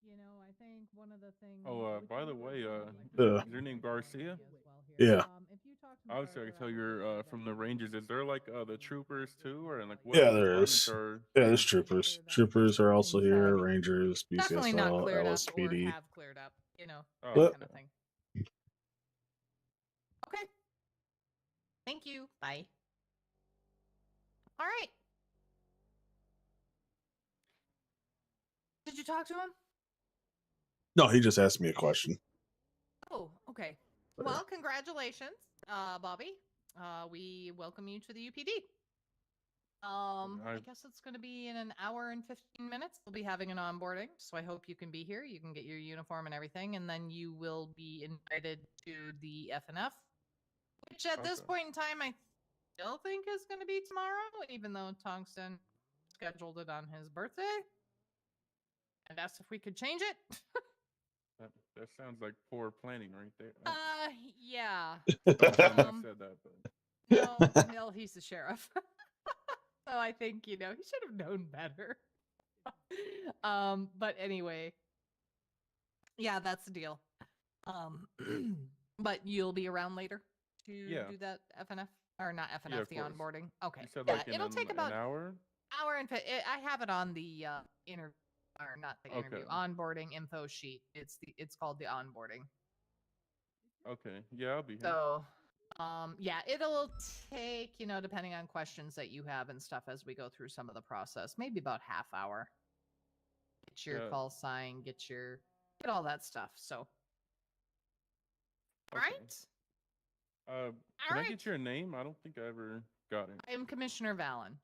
you know, I think one of the things.
Oh, by the way,
Yeah.
is your name Garcia?
Yeah.
If you talk to
Obviously, I can tell you're from the Rangers. Is there like the troopers too, or like what
Yeah, there
departments
is.
are?
Yeah, there's troopers. Troopers are also here. Rangers,
definitely not
BCSL,
cleared up or
LSPD.
have cleared up, you know,
Oh,
that
Yep.
kind of thing. Okay. Thank you. Bye. All right. Did you talk to him?
No, he just asked me a question.
Oh, okay. Well, congratulations, Bobby. We welcome you to the UPD. I guess it's going to be in an hour and 15 minutes. We'll be having an onboarding, so I hope you can be here. You can get your uniform and everything, and then you will be invited to the FNF, which at this point in time I still think is going to be tomorrow, even though Tungsten scheduled it on his birthday and asked if we could change it.
That sounds like poor planning right there.
Yeah.
Don't tell him I
Um,
said that, but
No, he's the sheriff. So I think, he should have known better. But anyway, yeah, that's the deal. But you'll be around later to
Yeah.
do that FNF or not FNF,
of
the
course.
onboarding. Okay,
You said
yeah,
like in
it'll take about
an hour.
hour and I have it on the interview or not the interview
Okay.
onboarding info sheet. It's called the onboarding.
Okay. Yeah, I'll be here.
So, yeah, it'll take, depending on questions that you have and stuff as we go through some of the process, maybe about half hour. Get your
Yeah.
call sign, get all that stuff. So, all
Okay.
right.
Can I
right.
get your name? I don't think I ever got it.
I am Commissioner Valen.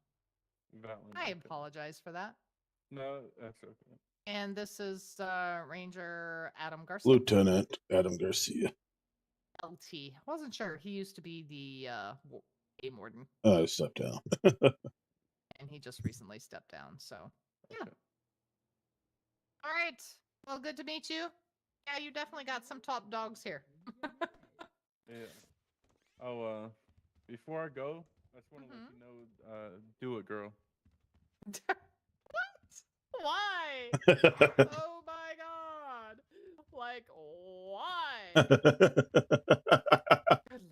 Valen.
I
okay.
apologize for that.
No, that's okay.
And this is Ranger Adam Garcia.
Lieutenant Adam Garcia.
LT. Wasn't sure. He used to be the game warden,
I stepped down.
and he just recently stepped down. So, yeah.
Okay.
All right. Well, good to meet you. Yeah, you definitely got some top dogs here.
Yeah. Oh, before I go, I just want to let you know, do it, girl.
What? Why? Oh my god! Like, why? Good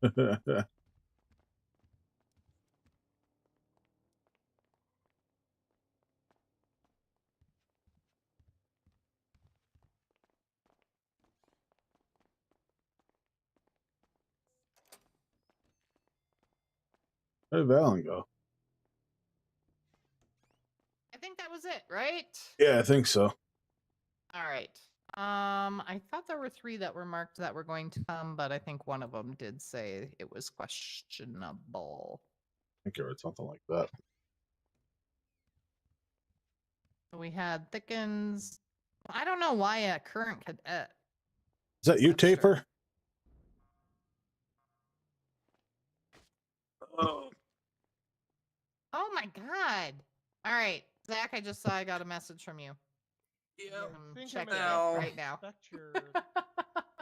lord.
Where did Valen go?
I think that was it, right?
Yeah, I think so.
All right. I thought there were 3 that were marked that were going to come, but I think one of them did say it was questionable.
I think I read something like that.
We had Thickens. I don't know why a current cadet.
Is that you,
Webster.
Taper?
Oh my god. All right, Zach, I just saw I got a message from you.
Yeah,
I'm checking it right now.
Your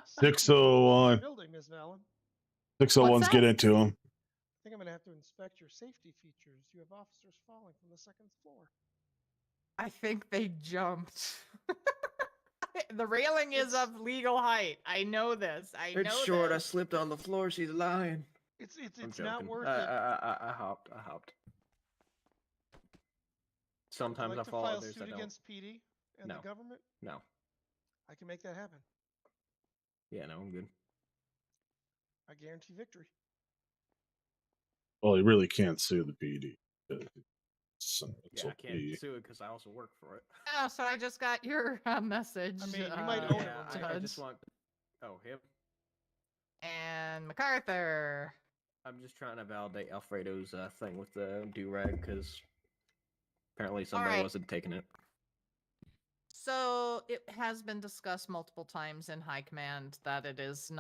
601.
building, Ms. Valen.
601s
What's
get
that?
into him.
I think I'm going to have to inspect your safety features. You have officers falling from the 2nd floor.
I think they jumped. The railing is of legal height. I know this. I know
It's short. I
this.
slipped on the floor. She's lying.
It's
I'm
not
joking.
worth it.
I hopped.
Would you
Sometimes
like
I
to
fall.
file
Others I
suit
don't.
against PD and
No.
the government?
No.
I can make that happen.
Yeah, no, I'm good.
I guarantee victory.
Well, he really can't sue the PD. So
Yeah, I can't sue it because I also work for it.
Oh, so I just got your message.
I mean, you might own it.
Yeah, I just want. Oh, him.
And MacArthur.
I'm just trying to validate Alfredo's thing with the do-rag because apparently somebody
right.
wasn't taking it.
So it has been discussed multiple times in high command that there's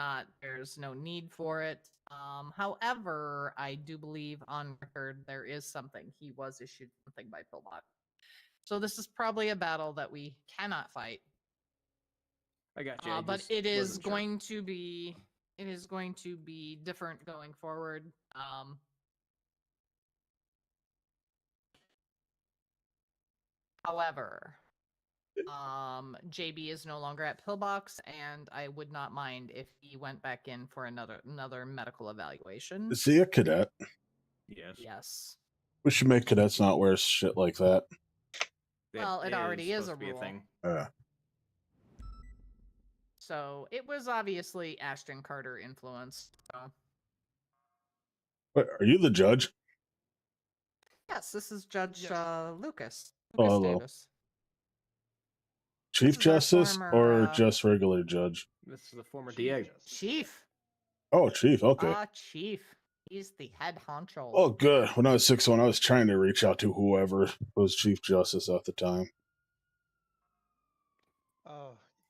no need for it. However, I do believe on record there is something. He was issued something by Pillbot. So this is probably a battle that we cannot fight.
I got you.
But it is going to be different going forward. However, JB is no longer at Pillbox, and I would not mind if he went back in for another medical evaluation.
Is he a cadet?
Yes.
Yes.
We should make cadets not wear shit like that.
Well, it already is a
supposed to be
rule.
thing.
So it was obviously Ashton Carter influenced. So.
Wait, are you the judge?
Yes, this is Judge Lucas.
Oh,
Lucas
hello.
Davis.
Chief
This is our
Justice
former,
or just regular judge?
This is a former DA.
Chief.
Oh, Chief. Okay.
Chief. He's the head honcho.
Oh, good. When I was 6'1", I was trying to reach out to whoever was Chief Justice at the time.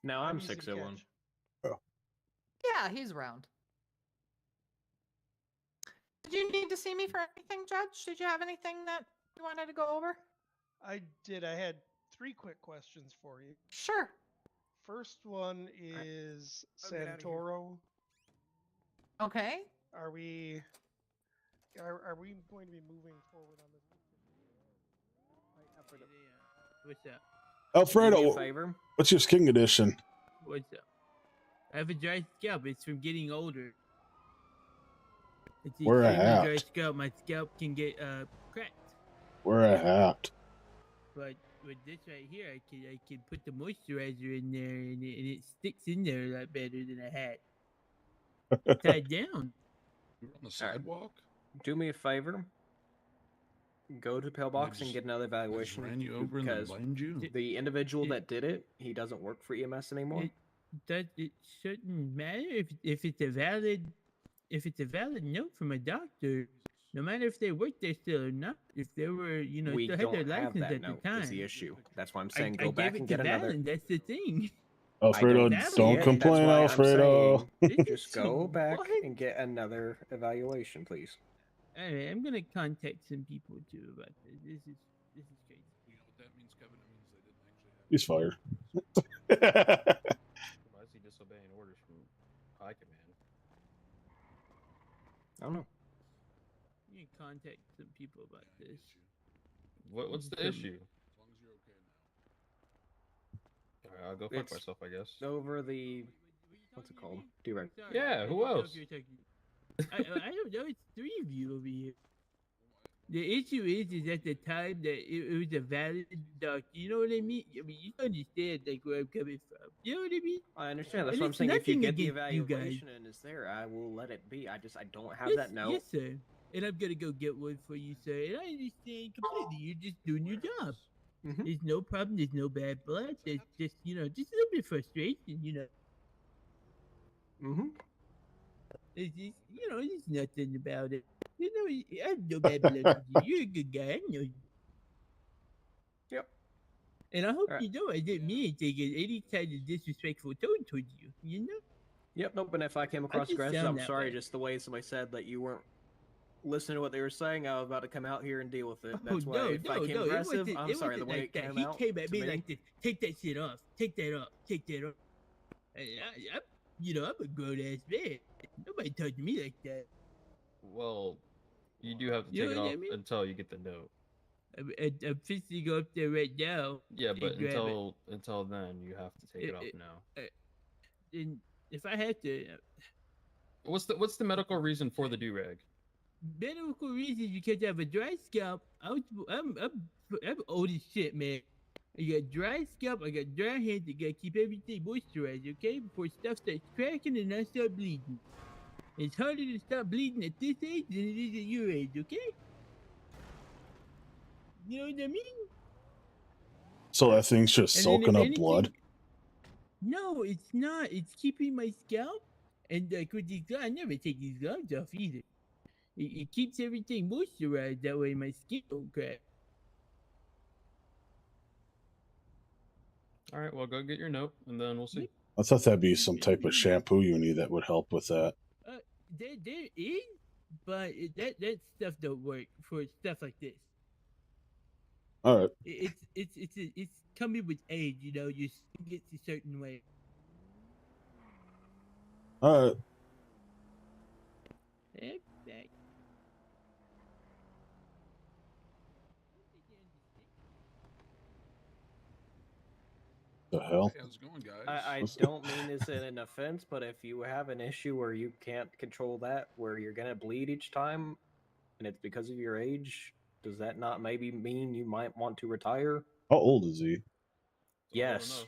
Now I'm
easy to
601.
catch.
Yeah, he's around. Did you need to see me for anything, Judge? Did you have anything that you wanted to go over?
I did. I had 3 quick questions for you.
Sure.
First one is
I'll get outta here.
Santoro.
Okay.
Are we going to be moving forward on this?
What's up?
Alfredo,
Do me a favor.
what's your skin condition?
What's up? I have a dry scalp. It's from getting older. It's
Wear a
extremely dry
hat.
scalp. My scalp can get cracked.
Wear a hat.
But with this right here, I can put the moisturizer in there, and it sticks in there a lot better than a hat. Tied down.
On the sidewalk?
Do me a favor. Go to Pillbox and get another evaluation.
ran you over and then
because
blamed you?
the individual that did it, he doesn't work for EMS anymore.
It shouldn't matter if it's a valid note from a doctor. No matter if they work there still or not, if they were,
We
still had
don't
their
have
license
that
at the
note.
time.
Is the issue. That's why I'm saying
I
go back
gave
and
it
get
to
another.
Valen, that's the thing.
Alfredo, don't
Yeah,
complain,
that's why I'm
Alfredo.
saying just go back and get another evaluation, please.
Alright, I'm gonna contact some people too about this. This is crazy.
You know what that means, Kevin? It means they didn't actually have
He's fired.
Why is he disobeying orders from high command?
I don't know.
You can contact some people about this.
What's the
Some-
issue?
As long as you're okay now.
Alright, I'll go fuck
It's
myself, I guess.
over the what's it called? Do-rag.
Sorry,
Yeah,
I
who
didn't know if
else?
you were talking- I don't know. It's 3 of you over here. The issue is at the time that it was a valid doctor. You know what I mean? I mean, you understand like where I'm coming from. You know what I mean?
I understand. That's
And
what I'm
it's
saying. If you
nothing
get the
against you guys.
evaluation and it's there, I will let it be. I don't have
Yes,
that note.
yes, sir. And I'm gonna go get one for you, sir. And I understand completely. You're just doing your job.
Mhm.
There's no problem. There's no bad blood. There's just just a little bit of frustration.
Mm-hmm.
It's just, there's nothing about it. I have no bad blood with you. You're a good guy. I know you.
Yep.
And I hope
Alright.
you know I didn't mean to take any kind of disrespectful tone towards you.
Yep. Nope. And if I came across
just
aggressive,
sound
I'm
that
sorry.
way.
Just the way somebody said that you weren't listening to what they were saying, I was about to come out here and deal with it.
Oh,
That's why
no,
if I
no,
came
no.
aggressive,
It
I'm sorry. The
wasn't
way
like
it
that.
came
He
out
came at
to
me
me.
like this. Take that shit off. Take that off. Take that off. I'm a grown ass man. Nobody talked to me like that.
Well, you do have to
You
take it
know what
off
I mean?
until you get the note.
I'm fixing to go up there right now.
Yeah,
and
but
grab it.
until then, you have to take it off
It-
now.
And if I had to,
What's the medical reason for the do-rag?
medical reasons because I have a dry scalp. I'm old as shit, man. I got dry scalp. I got dry hands. I gotta keep everything moisturized, okay? Before stuff starts cracking and I start bleeding. It's harder to stop bleeding at this age than it is at your age, okay? You know what I mean?
So that thing's just
And then
soaking
if
up blood.
anything- No, it's not. It's keeping my scalp. And like with these gloves, I never take these gloves off either. It keeps everything moisturized. That way my skin don't crack.
All right, well, go get your note, and then we'll see.
I thought that'd be some type of shampoo you need that would help with that.
There is, but that stuff don't work for stuff like this.
All right.
It's coming with age. Your skin gets a certain way.
All right.
Back.
The hell?
Hey, how's it going, guys?
I don't mean this in an offense, but if you have an issue where you can't control that, where you're gonna bleed each time, and it's because of your age, does that not maybe mean you might want to retire?
How old is he?
Yes.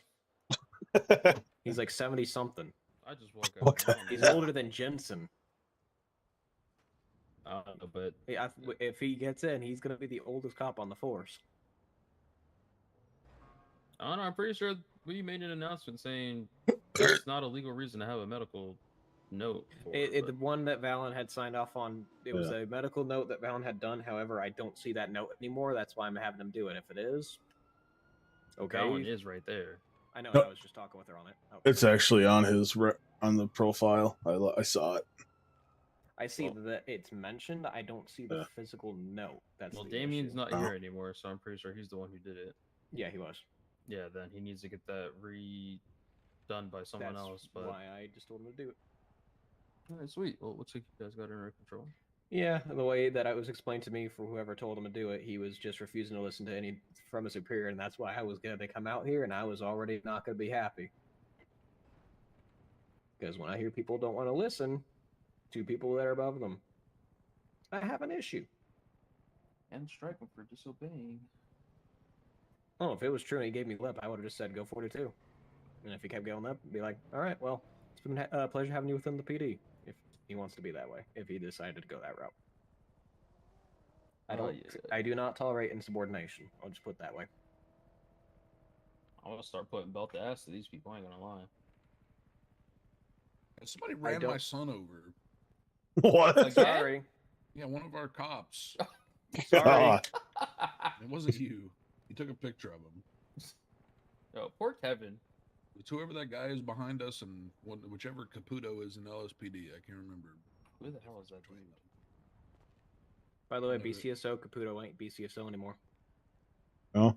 He's like 70 something.
I just woke
What
up.
the-
He's older than Jensen.
But
If he gets in, he's gonna be the oldest cop on the force.
I don't know. I'm pretty sure we made an announcement saying it's not a legal reason to have a medical note. For,
The one that Valen had signed off on, it was
Yeah.
a medical note that Valen had done. However, I don't see that note anymore. That's why I'm having him do it. If it is, okay.
That one is right there.
I know.
No.
I was just talking with her on it. Oh.
It's actually on on the profile. I saw it.
I see that it's mentioned. I don't see the
Yeah.
physical note. That's
Well,
the
Damien's
issue.
not
Oh.
here anymore, so I'm pretty sure he's the one who did it.
Yeah, he was.
Yeah, then he needs to get that redone by someone
That's
else. But
why I just told him to do it.
Alright, sweet. Well, it looks like you guys got it under control.
Yeah, the way that it was explained to me for whoever told him to do it, he was just refusing to listen to any from a superior, and that's why I was going to come out here, and I was already not going to be happy. Because when I hear people don't want to listen to people that are above them, I have an issue.
And strike him for disobeying.
Oh, if it was true and he gave me lip, I would have just said go 42. And if he kept going up, be like, all right, well, it's been a pleasure having you within the PD. If he wants to be that way, if he decided to go that route. I do not tolerate insubordination. I'll just put it that way.
I'm gonna start putting belt to ass to these people. I ain't gonna lie.
Somebody ran my son over.
What?
Again?
Sorry.
Yeah, one of our cops.
Sorry.
It wasn't you. He took a picture of him.
Oh, poor Kevin.
It's whoever that guy is behind us, and whichever Caputo is in LSPD. I can't remember.
Who the hell is that?
By the way,
Never-
BCSO Caputo ain't BCSO anymore.
No.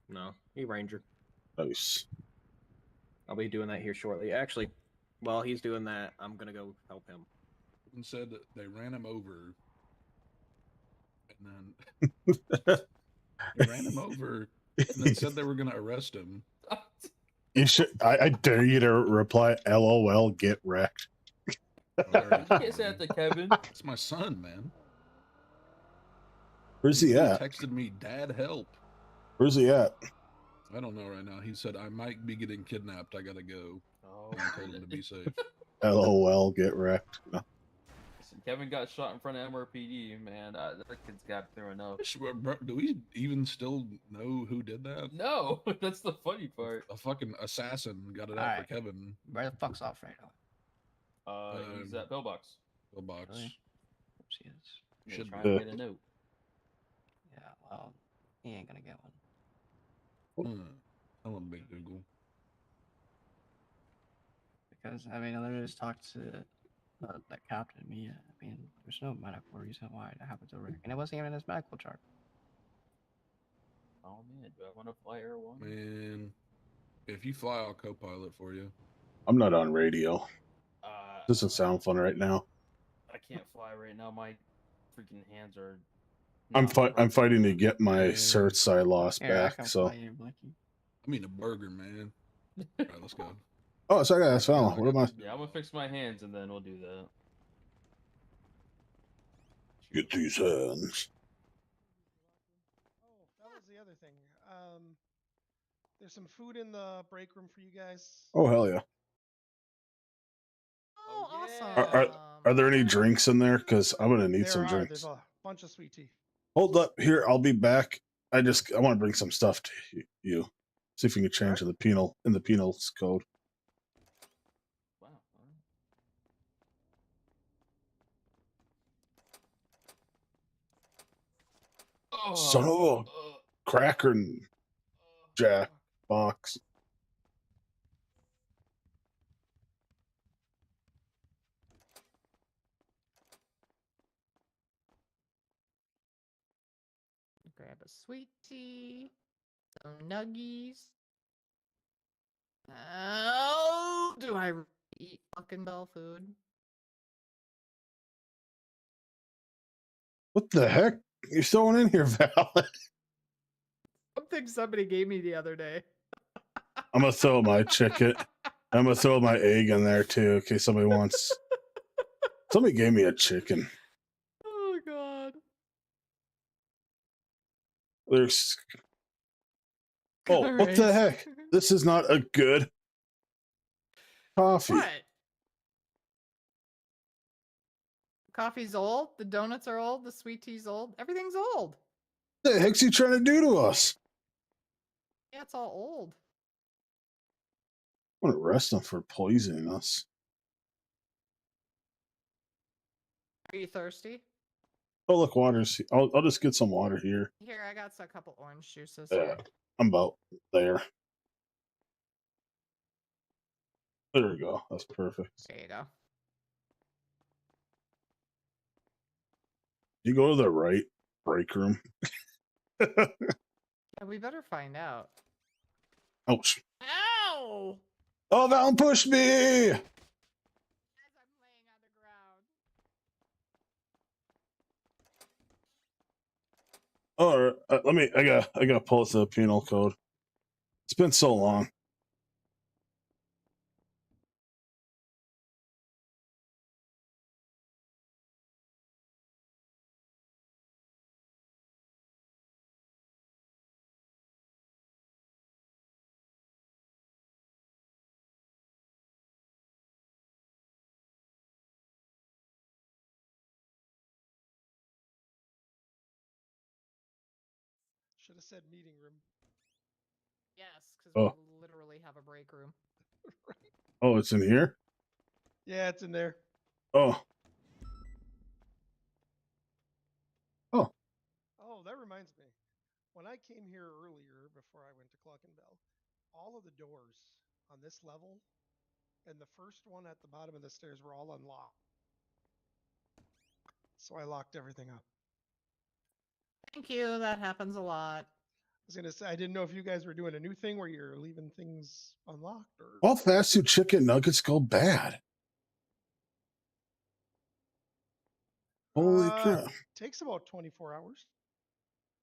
No, he Ranger.
Nice.
I'll be doing that here shortly. Actually, while he's doing that, I'm gonna go help him.
And said that they ran him over, and then they ran him over, and then said they were going to arrest him.
You should. I dare you to reply. LOL. Get wrecked.
You can't say that to Kevin.
It's my son, man.
Where's he at?
Texted me, "Dad, help."
Where's he at?
I don't know right now. He said, "I might be getting kidnapped. I gotta go."
Oh,
And I told him to be safe.
LOL. Get wrecked. No.
Listen, Kevin got shot in front of MRPD, man. That kid's got through enough.
Bro, do we even still know who did that?
No, that's the funny part.
A fucking assassin got it out
Alright.
for Kevin.
Where the fuck's Alfredo?
He's at pillbox.
Pillbox.
Really? She is.
Yeah,
Should
trying
be.
to get a note.
Yeah, well, he ain't gonna get one.
Tell him, Big Google.
Because, I mean, I literally just talked to that captain. I mean, there's no medical reason why it happened to Rick. And it wasn't even in his medical chart.
Oh man, do I want to fly Air One?
Man, if you fly, I'll co-pilot for you.
I'm not on radio. Doesn't sound fun right now.
I can't fly right now. My freaking hands are.
I'm fighting to get my certs I lost
Here, I
back.
can
So.
fly you, Blicky.
I mean, a burger, man. All right, let's go.
Oh, so I got fella. What am I?
Yeah, I'm gonna fix my hands and then we'll do that.
Get these hands.
Oh, that was the other thing. There's some food in the break room for you guys.
Oh hell yeah.
Oh, awesome.
Are there any drinks in there? Because I'm gonna need some drinks.
There's a bunch of sweet tea.
Hold up here. I'll be back. I want to bring some stuff to you. See if we can change in the penals code.
Wow.
Son of a cracker and jack box.
Grab a sweet tea, some nuggies. Oh, do I eat fucking bell food?
What the heck? You're throwing in here, Val?
Something somebody gave me the other day.
I'm gonna throw my chicken. I'm gonna throw my egg in there too, in case somebody wants. Somebody gave me a chicken.
Oh god.
There's. Oh, what the heck? This is not a good coffee.
What? Coffee's old, the donuts are old, the sweet tea's old, everything's old.
What the heck's he trying to do to us?
Yeah, it's all old.
I want to arrest him for poisoning us.
Are you thirsty?
Oh, look, water's. I'll just get some water here.
Here, I got a couple orange juices.
Yeah, I'm about there. There we go. That's perfect.
There you go.
You go to the right break room.
Yeah, we better find out.
Ouch.
Ow!
Oh, Val pushed me.
As I'm laying on the ground.
Oh, let me. I gotta pull up the penal code. It's been so long.
Should have said meeting room.
Yes, because
Oh.
we literally have a break room.
Oh, it's in here.
Yeah, it's in there.
Oh. Oh.
Oh, that reminds me. When I came here earlier, before I went to Clock and Bell, all of the doors on this level and the first one at the bottom of the stairs were all unlocked. So I locked everything up.
Thank you. That happens a lot.
I was gonna say I didn't know if you guys were doing a new thing where you're leaving things unlocked or.
How fast do chicken nuggets go bad? Holy crap!
Takes about 24 hours.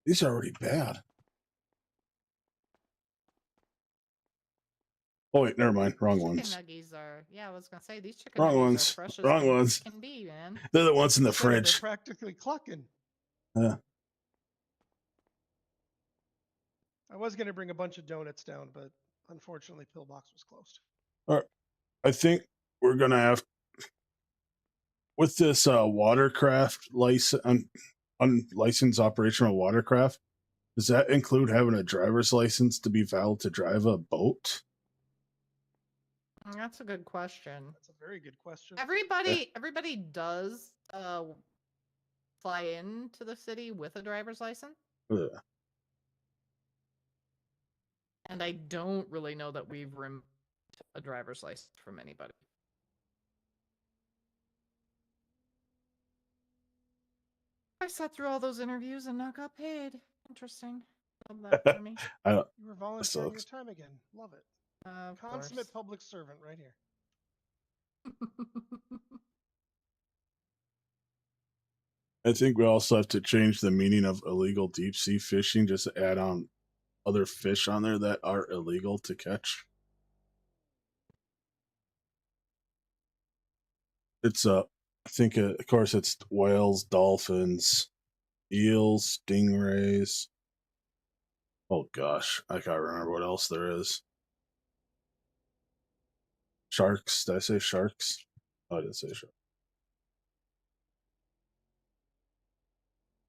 These are already bad. Oh wait, never mind. Wrong
Chicken
ones.
nuggies are. Yeah, I was gonna say these chicken
Wrong
nuggies
ones.
are fresh as
Wrong
can,
ones.
can be, man.
They're the ones in the
I said it, they're
fridge.
practically clucking.
Yeah.
I was gonna bring a bunch of donuts down, but unfortunately, Pillbox was closed.
All right. I think we're gonna have with this watercraft license, unlicensed operational watercraft. Does that include having a driver's license to be valid to drive a boat?
That's a good question.
That's a very good question.
Everybody does fly into the city with a driver's license.
Yeah.
And I don't really know that we've removed a driver's license from anybody. I sat through all those interviews and not got paid. Interesting. Love that for me.
I don't.
You were volunteering your time again. Love it. Consummate public servant right here.
I think we also have to change the meaning of illegal deep sea fishing, just to add on other fish on there that are illegal to catch. It's I think of course it's whales, dolphins, eels, stingrays. Oh gosh, I can't remember what else there is. Sharks. Did I say sharks? Oh, I didn't say sharks.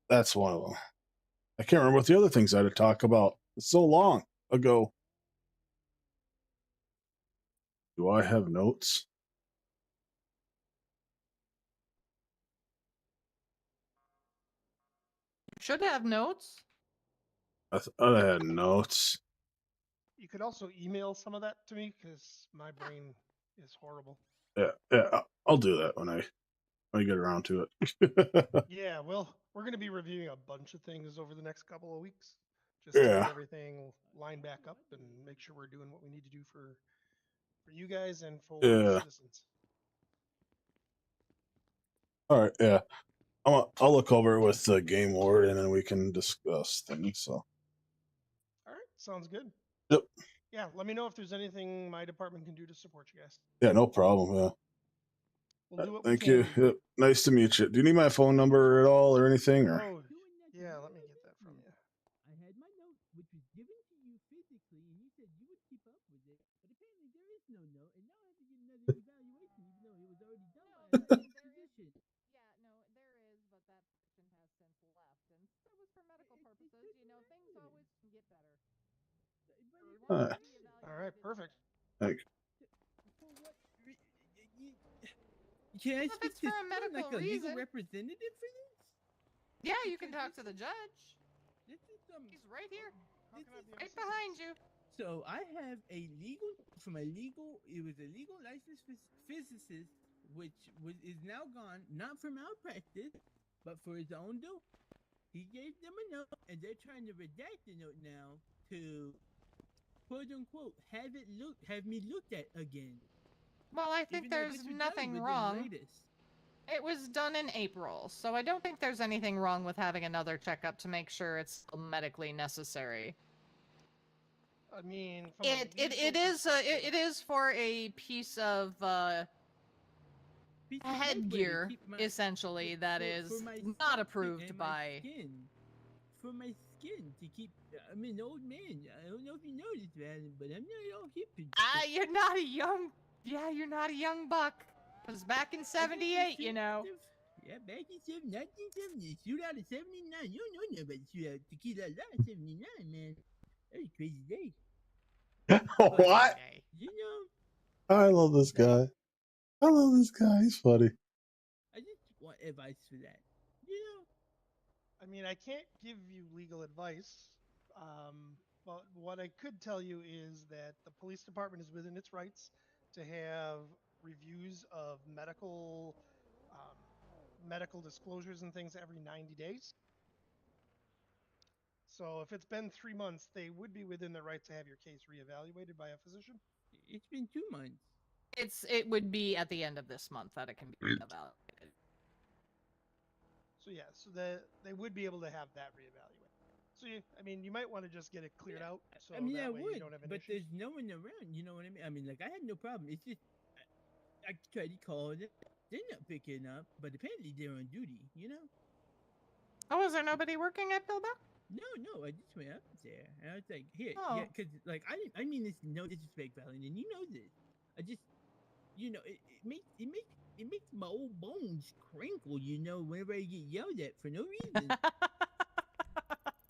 That's one of them. I can't remember what the other things I had to talk about. It's so long ago. Do I have notes?
Should have notes.
I thought I had notes.
You could also email some of that to me because my brain is horrible.
Yeah, I'll do that when I get around to it.
Yeah, well, we're going to be reviewing a bunch of things over the next couple of weeks, just to
Yeah.
get everything lined back up and make sure we're doing what we need to do for you guys and for
Yeah.
citizens.
All right, yeah. I'll look over it with the game warden and then we can discuss things. So.
All right, sounds good.
Yep.
Yeah, let me know if there's anything my department can do to support you guys.
Yeah, no problem. Yeah.
We'll do what
Thank
we can
you.
do.
Yep. Nice to meet you. Do you need my phone number at all or anything? Or
Oh, yeah, let me get that from you.
I had my note, which was given to you physically, and you said you would keep up with it. But apparently there is no note, and now I have to get another evaluation, even though it was already done by a certain physician.
Yeah, no, there is, but that person has since left, and that was for medical purposes. You know, things always can get better.
All right, perfect.
Thanks.
For what? Can I
Well, if
speak
it's
to
for a
someone,
medical
like a legal
reason.
representative for this?
Yeah, you can talk to the judge.
This is some.
He's right here.
How can I be of
Right
assistance?
behind you.
So I have a legal from a legal. It was a legal licensed physicist, which is now gone, not for malpractice, but for his own do. He gave them a note, and they're trying to redact the note now to quote unquote have me looked at again.
Well, I think
Even though
there's
this was done
nothing
within
wrong.
latest.
It was done in April, so I don't think there's anything wrong with having another checkup to make sure it's still medically necessary.
I mean, from
It is for a piece of headgear, essentially, that is not approved by.
For my skin to keep. I'm an old man. I don't know if you noticed, man, but I'm not all hip.
You're not a young. Yeah, you're not a young buck. Because back in '78, you know.
Yeah, back in 1970, shoot out of 79. You don't know nothing about shoot out tequila lot 79, man. That was a crazy day.
What?
You know,
I love this guy. I love this guy. He's funny.
I just want advice for that. You know,
I mean, I can't give you legal advice, but what I could tell you is that the police department is within its rights to have reviews of medical disclosures and things every 90 days. So if it's been 3 months, they would be within their right to have your case reevaluated by a physician.
it's been 2 months.
It would be at the end of this month that it can be evaluated.
So yeah, so they would be able to have that reevaluated. So I mean, you might want to just get it cleared out. So
I mean,
that
I
way
would,
you don't have an
but
issue.
there's no one around. You know what I mean? I mean, like I had no problem. It's just I tried to call them. They're not picking up, but apparently they're on duty. You know?
Oh, is there nobody working at Bilbo?
No, I just went up there and I was like, here,
Oh.
yeah, because like I mean this no disrespect, Valen, and you know this. I just, you know, it makes my old bones crinkle, you know, whenever I get yelled at for no reason.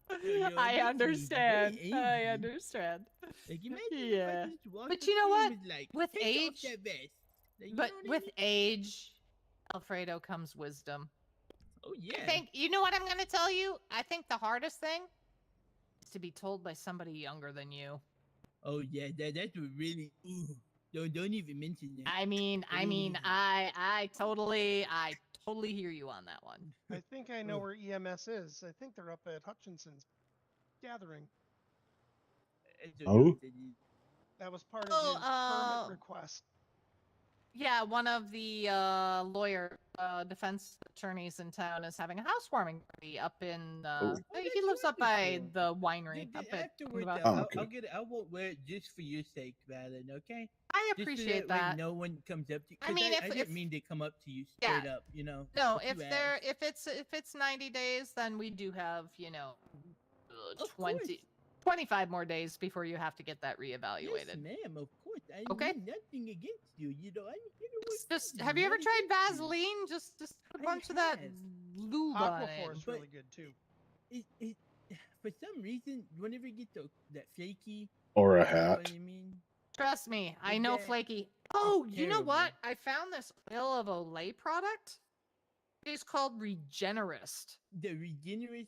So, you know, it
I
makes me
understand.
very
I
angry.
understand.
Like imagine
Yeah.
if I just walked
But
up
you know
there and
what?
was like,
With
take off
age,
that vest. Like, you
but
know what I
with
mean?
age, Alfredo, comes wisdom.
Oh yeah.
I think you know what I'm gonna tell you. I think the hardest thing is to be told by somebody younger than you.
Oh yeah, that's what really. Ooh, don't even mention that.
I totally hear you on that one.
I think I know where EMS is. I think they're up at Hutchinson's gathering.
Oh.
That was part of his permit request.
Yeah, one of the defense attorneys in town is having a housewarming party up in. He lives up by the winery. Up at
Afterwards, I won't wear it just for your sake, Valen. Okay.
I
Just so
appreciate
way
that.
no one comes up to you.
I mean,
I didn't mean to come up to you
Yeah.
straight up. You know.
No,
But you asked.
if it's 90 days, then we do have, you know,
Of
25 more days before you have to get that reevaluated.
Yes, ma'am. Of course. I
Okay.
mean nothing against you. You know.
Just have you ever tried Vaseline? Just put a bunch of that lube on it.
Aquaphor is really good too.
It for some reason, whenever you get that flaky.
Or a
you know
hat.
what I mean?
Trust me, I
Is
know
that-
flaky. Oh, you know
terrible.
what? I found this oil of Olay product. It's called Regenerist.
The Regenerist.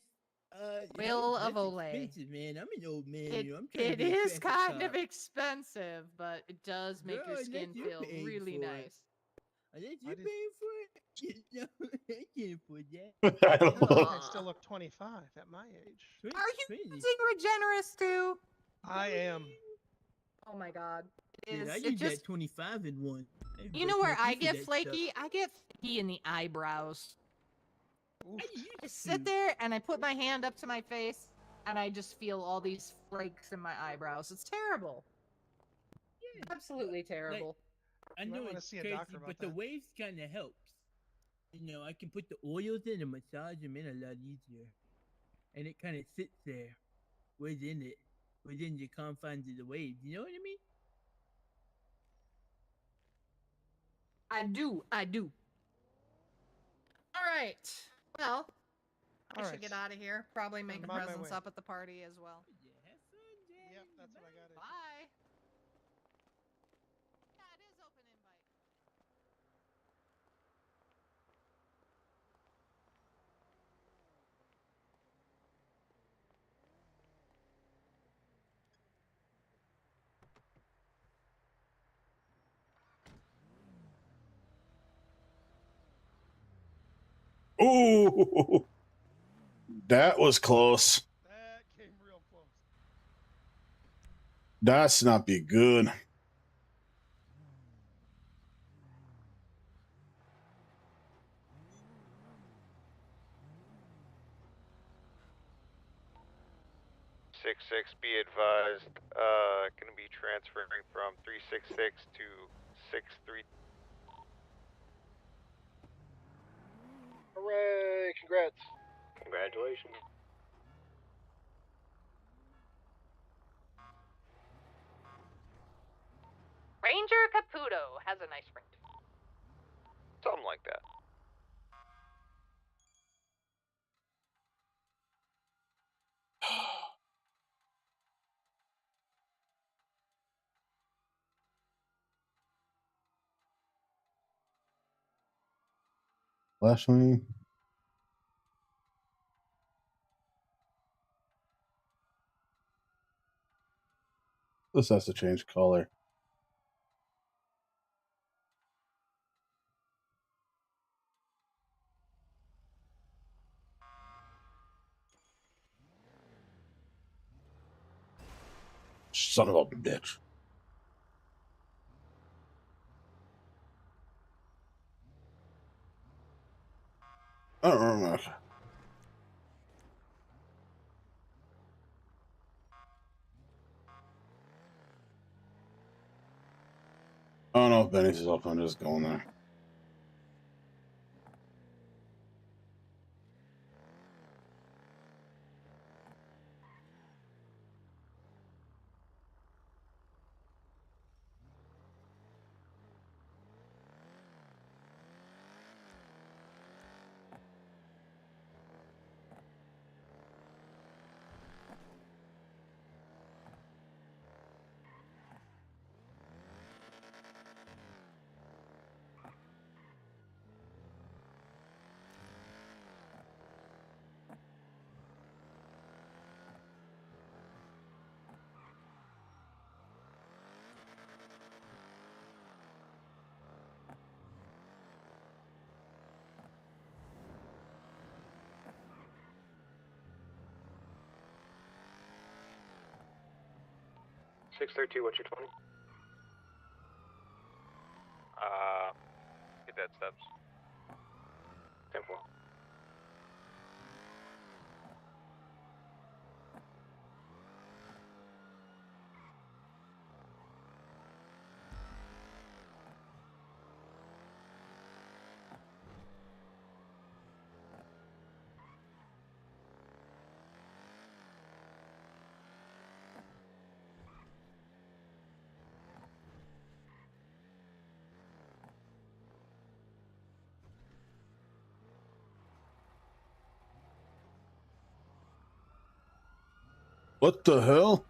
Oil of
that's
Olay.
expensive, man. I'm an old man.
It,
you know, I'm trying to
it
be a
is
traffic
kind of
cop.
expensive, but it does make
Girl,
your skin
unless you're
feel
paying
really
for it.
nice.
Unless you're paying for it, you know, I can't afford that.
I don't know.
I still look 25 at my age.
Are you using Regenerist too?
I am.
Oh my god.
Dude, I
It
use
just,
that 25 in one.
you know where I get flaky? I get flaky in the eyebrows. I sit there and I put my hand up to my face and I just feel all these flakes in my eyebrows. It's terrible. Absolutely terrible.
I know it's crazy, but the waves kind of helps. You know, I can put the oils in and massage them in a lot easier, and it kind of sits there, within the confines of the waves. You know what I mean?
I do. All right. Well, I
All
should
right.
get out of here. Probably make
I'm on my
presents
way.
up at the party as well.
Yep, that's what I got.
Bye.
Ooh, that was close.
That came real close.
That's not be good.
Six, be advised. Gonna be transferring from 366 to 63.
Hooray! Congrats.
Congratulations.
Ranger Caputo has a nice ring.
Something like that.
Flashlight. This has to change color. Son of a bitch. I don't remember. I don't know if Benny's is up. I'm just going there.
What's your 20?
Get that steps.
10-4.
What the hell?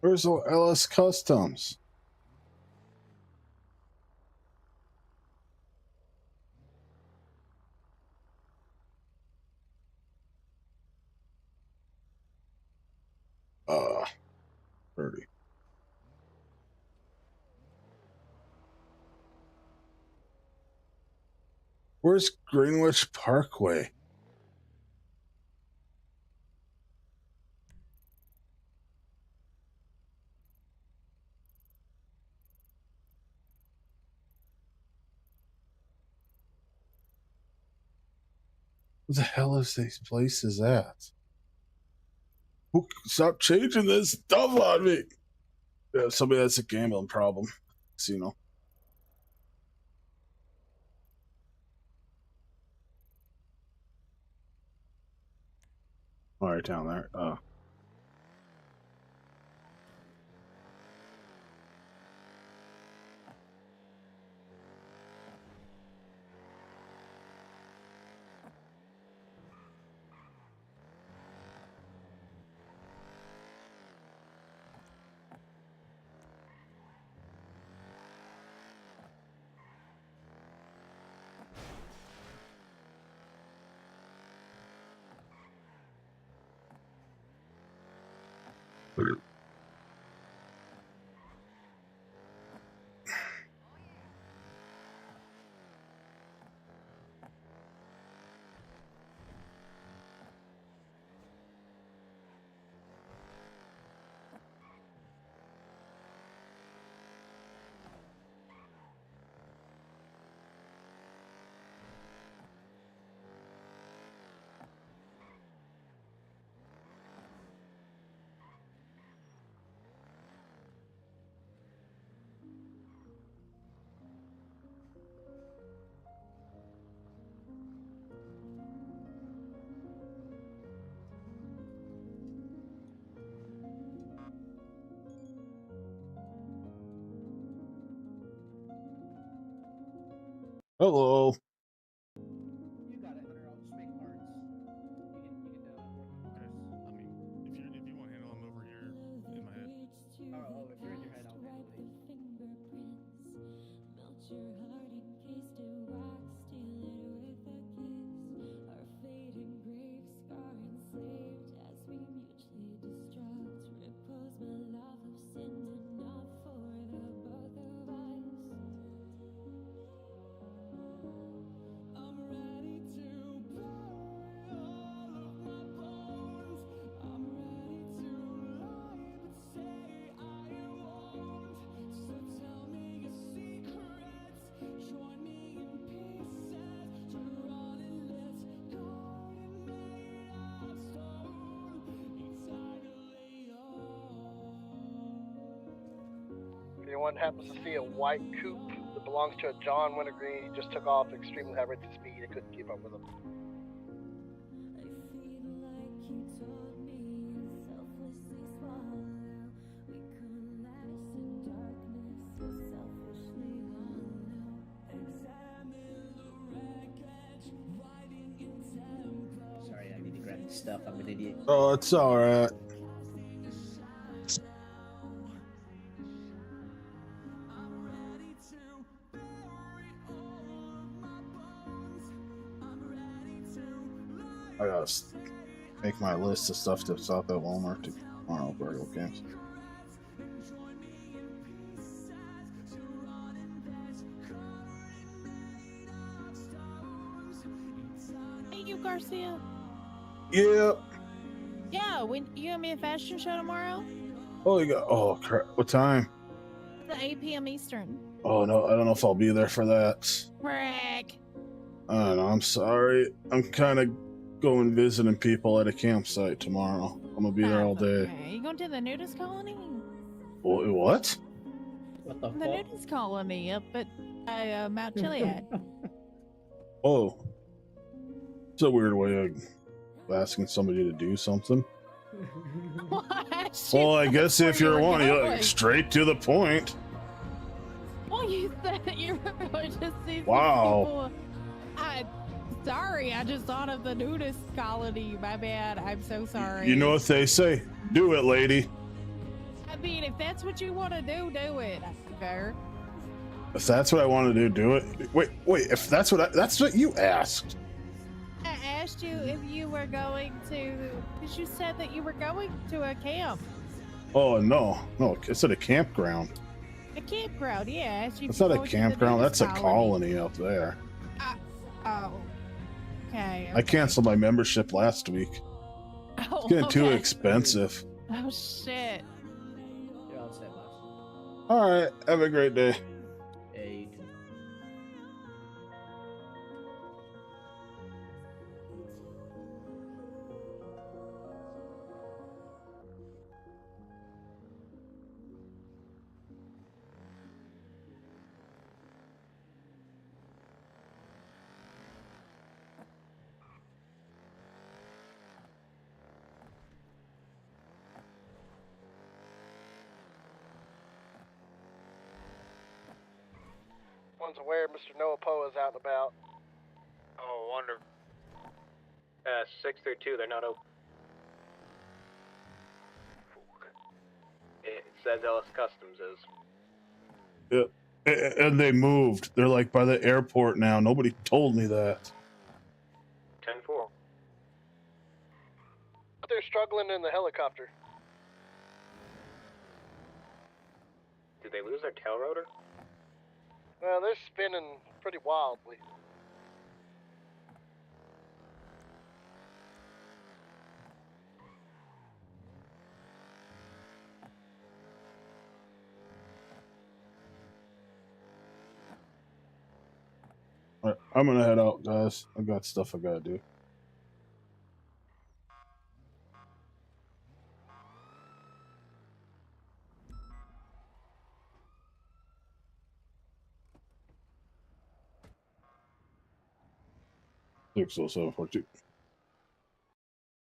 Where's the LS Customs? Uh, 30. Where's Greenwich Parkway? What the hell is these places at? Who, stop changing this stuff on me. Yeah, somebody that's a gambling problem. Casino. All right, down there. Hello.
You got it, Hunter. I'll just make parts.
Okay. I mean, if you want to handle them over here in my head.
Oh, if you're in your head, I'll handle these.
If anyone happens to see a white coupe that belongs to a John Wintergreen, he just took off extremely high rates of speed. I couldn't keep up with him.
Sorry, I need to grab this stuff. I'm an idiot.
Oh, it's all right. I gotta make my list of stuff to stop at Walmart tomorrow for real games.
Hey, you Garcia.
Yeah.
Yeah, when you gonna be a fashion show tomorrow?
Oh, you got. Oh, crap. What time?
It's at 8 p.m. Eastern.
Oh no, I don't know if I'll be there for that.
Frick.
I don't know. I'm sorry. I'm kind of going visiting people at a campsite tomorrow. I'm gonna be there all day.
Okay. You going to the nudist colony?
What?
What the
The nudist colony up at Mount Chiliad.
Oh, it's a weird way of asking somebody to do something. Well, I guess if you're one, you're like straight to the point.
Well, you said you were going to see some
Wow.
people. Sorry, I just thought of the nudist colony. My bad. I'm so sorry.
You know what they say? Do it, lady.
I mean, if that's what you want to do it. Fair.
If that's what I want to do it. Wait. If that's what you asked.
I asked you if you were going to, because you said that you were going to a camp.
Oh no, it's at a campground.
A campground, yeah. I asked you if
It's
you're
not a
going to the
campground.
nudist
That's a colony up there.
Oh. Okay.
I canceled my membership last week.
Oh,
It's getting too
okay.
expensive.
Oh shit.
You're all set, boss.
All right. Have a great day.
Hey.
One's aware Mr. Noah Poe is out and about.
Oh, wonder.
6 through 2, they're not open. It says Ellis Customs is.
Yeah. And they moved. They're like by the airport now. Nobody told me that.
10-4.
They're struggling in the helicopter.
Did they lose their tail rotor?
Well, they're spinning pretty wildly.
All right, I'm gonna head out, guys. I got stuff I gotta do. Six oh seven 42.